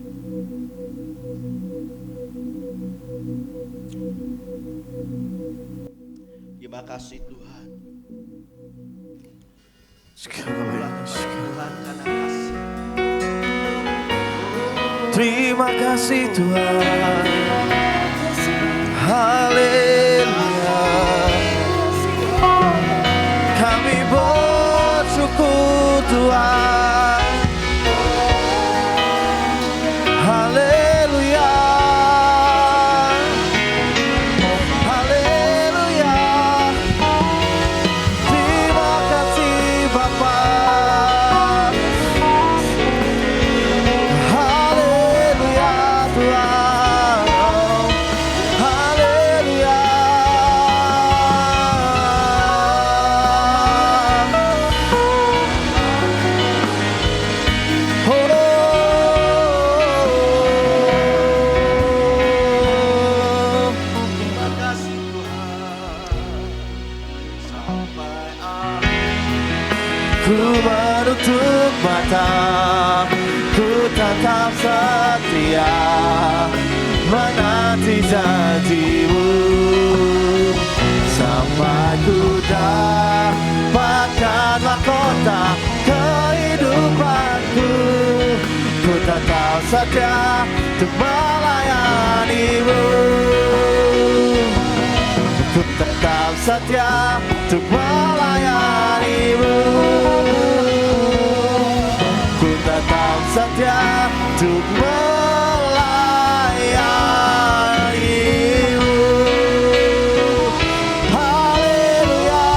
Terima kasih Tuhan. Tuhan karena kasih. Terima kasih Tuhan. Haleluya. Kami bersyukur Tuhan. Haleluya. Haleluya. Terima kasih Bapa. Haleluya Tuhan. Haleluya. Terima kasih Tuhan. Sampai Ku menutup mata, ku tetap setia menanti janji-Mu, sampai ku dapatkan mahkota kehidupanku. Ku tetap setia untuk melayani-Mu. Ku tetap setia untuk melayani-Mu. Ku tetap setia untuk melayani-Mu. Haleluya.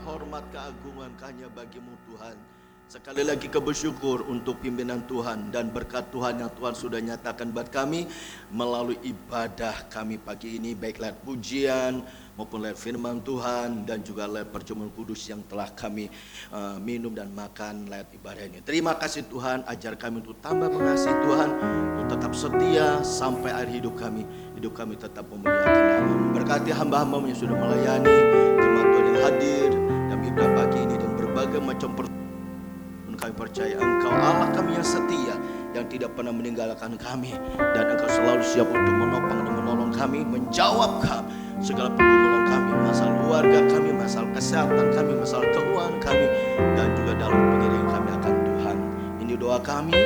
hormat, keagungan hanya bagimu Tuhan. Sekali lagi kami bersyukur untuk pimpinan Tuhan dan berkat Tuhan yang Tuhan sudah nyatakan buat kami melalui ibadah kami pagi ini, baik lewat pujian maupun lewat firman Tuhan dan juga lewat perjamuan kudus yang telah kami minum dan makan lewat ibadah ini. Terima kasih Tuhan, ajar kami untuk tambah mengasihi Tuhan, untuk tetap setia sampai akhir hidup kami. Hidup kami tetap memuliakan nama-Mu. Berkati hamba-hamba-Mu yang sudah melayani, jemaat Tuhan yang hadir dan ibadah pagi ini dengan berbagai macam kami percaya Engkau Allah kami yang setia, yang tidak pernah meninggalkan kami, dan Engkau selalu siap untuk menopang dan menolong kami, menjawab segala pergumulan kami, masalah keluarga kami, masalah kesehatan kami, masalah keuangan kami, dan juga dalam pengiringan kami akan Tuhan. Ini doa kami,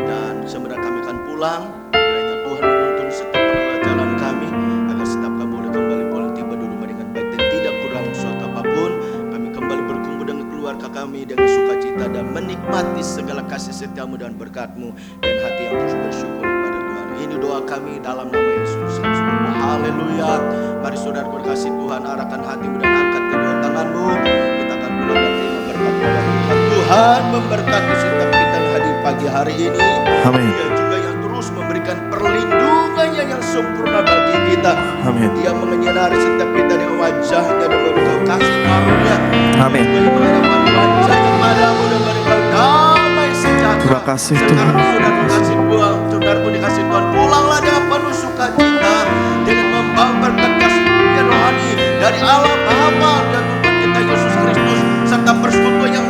dan sebenarnya kami akan pulang. Kiranya Tuhan menuntun setiap perjalanan kami, agar setiap kami boleh kembali pulang tiba di rumah dengan baik dan tidak kurang suatu apapun. Kami kembali berkumpul dengan keluarga kami dengan sukacita dan menikmati segala kasih setiamu dan berkat-Mu, dan hati yang terus bersyukur kepada Tuhan. Ini doa kami dalam nama Yesus. Haleluya. Mari saudara berkasih Tuhan, arahkan hatimu dan angkat kedua tanganmu. Kita akan pulang dan terima berkat Tuhan. Tuhan memberkati setiap kita yang hadir pagi hari ini. Amin. Dia juga yang terus memberikan perlindungannya yang sempurna bagi kita. Amin. Dia menyinari setiap kita dengan wajahnya dan memberikan kasih karunia. Amin. Terima kasih Tuhan. Saudaraku dikasih Tuhan, pulanglah dengan penuh sukacita dengan membawa berkat kasih rohani dari Allah Bapa dan Tuhan kita Yesus Kristus serta persekutuan yang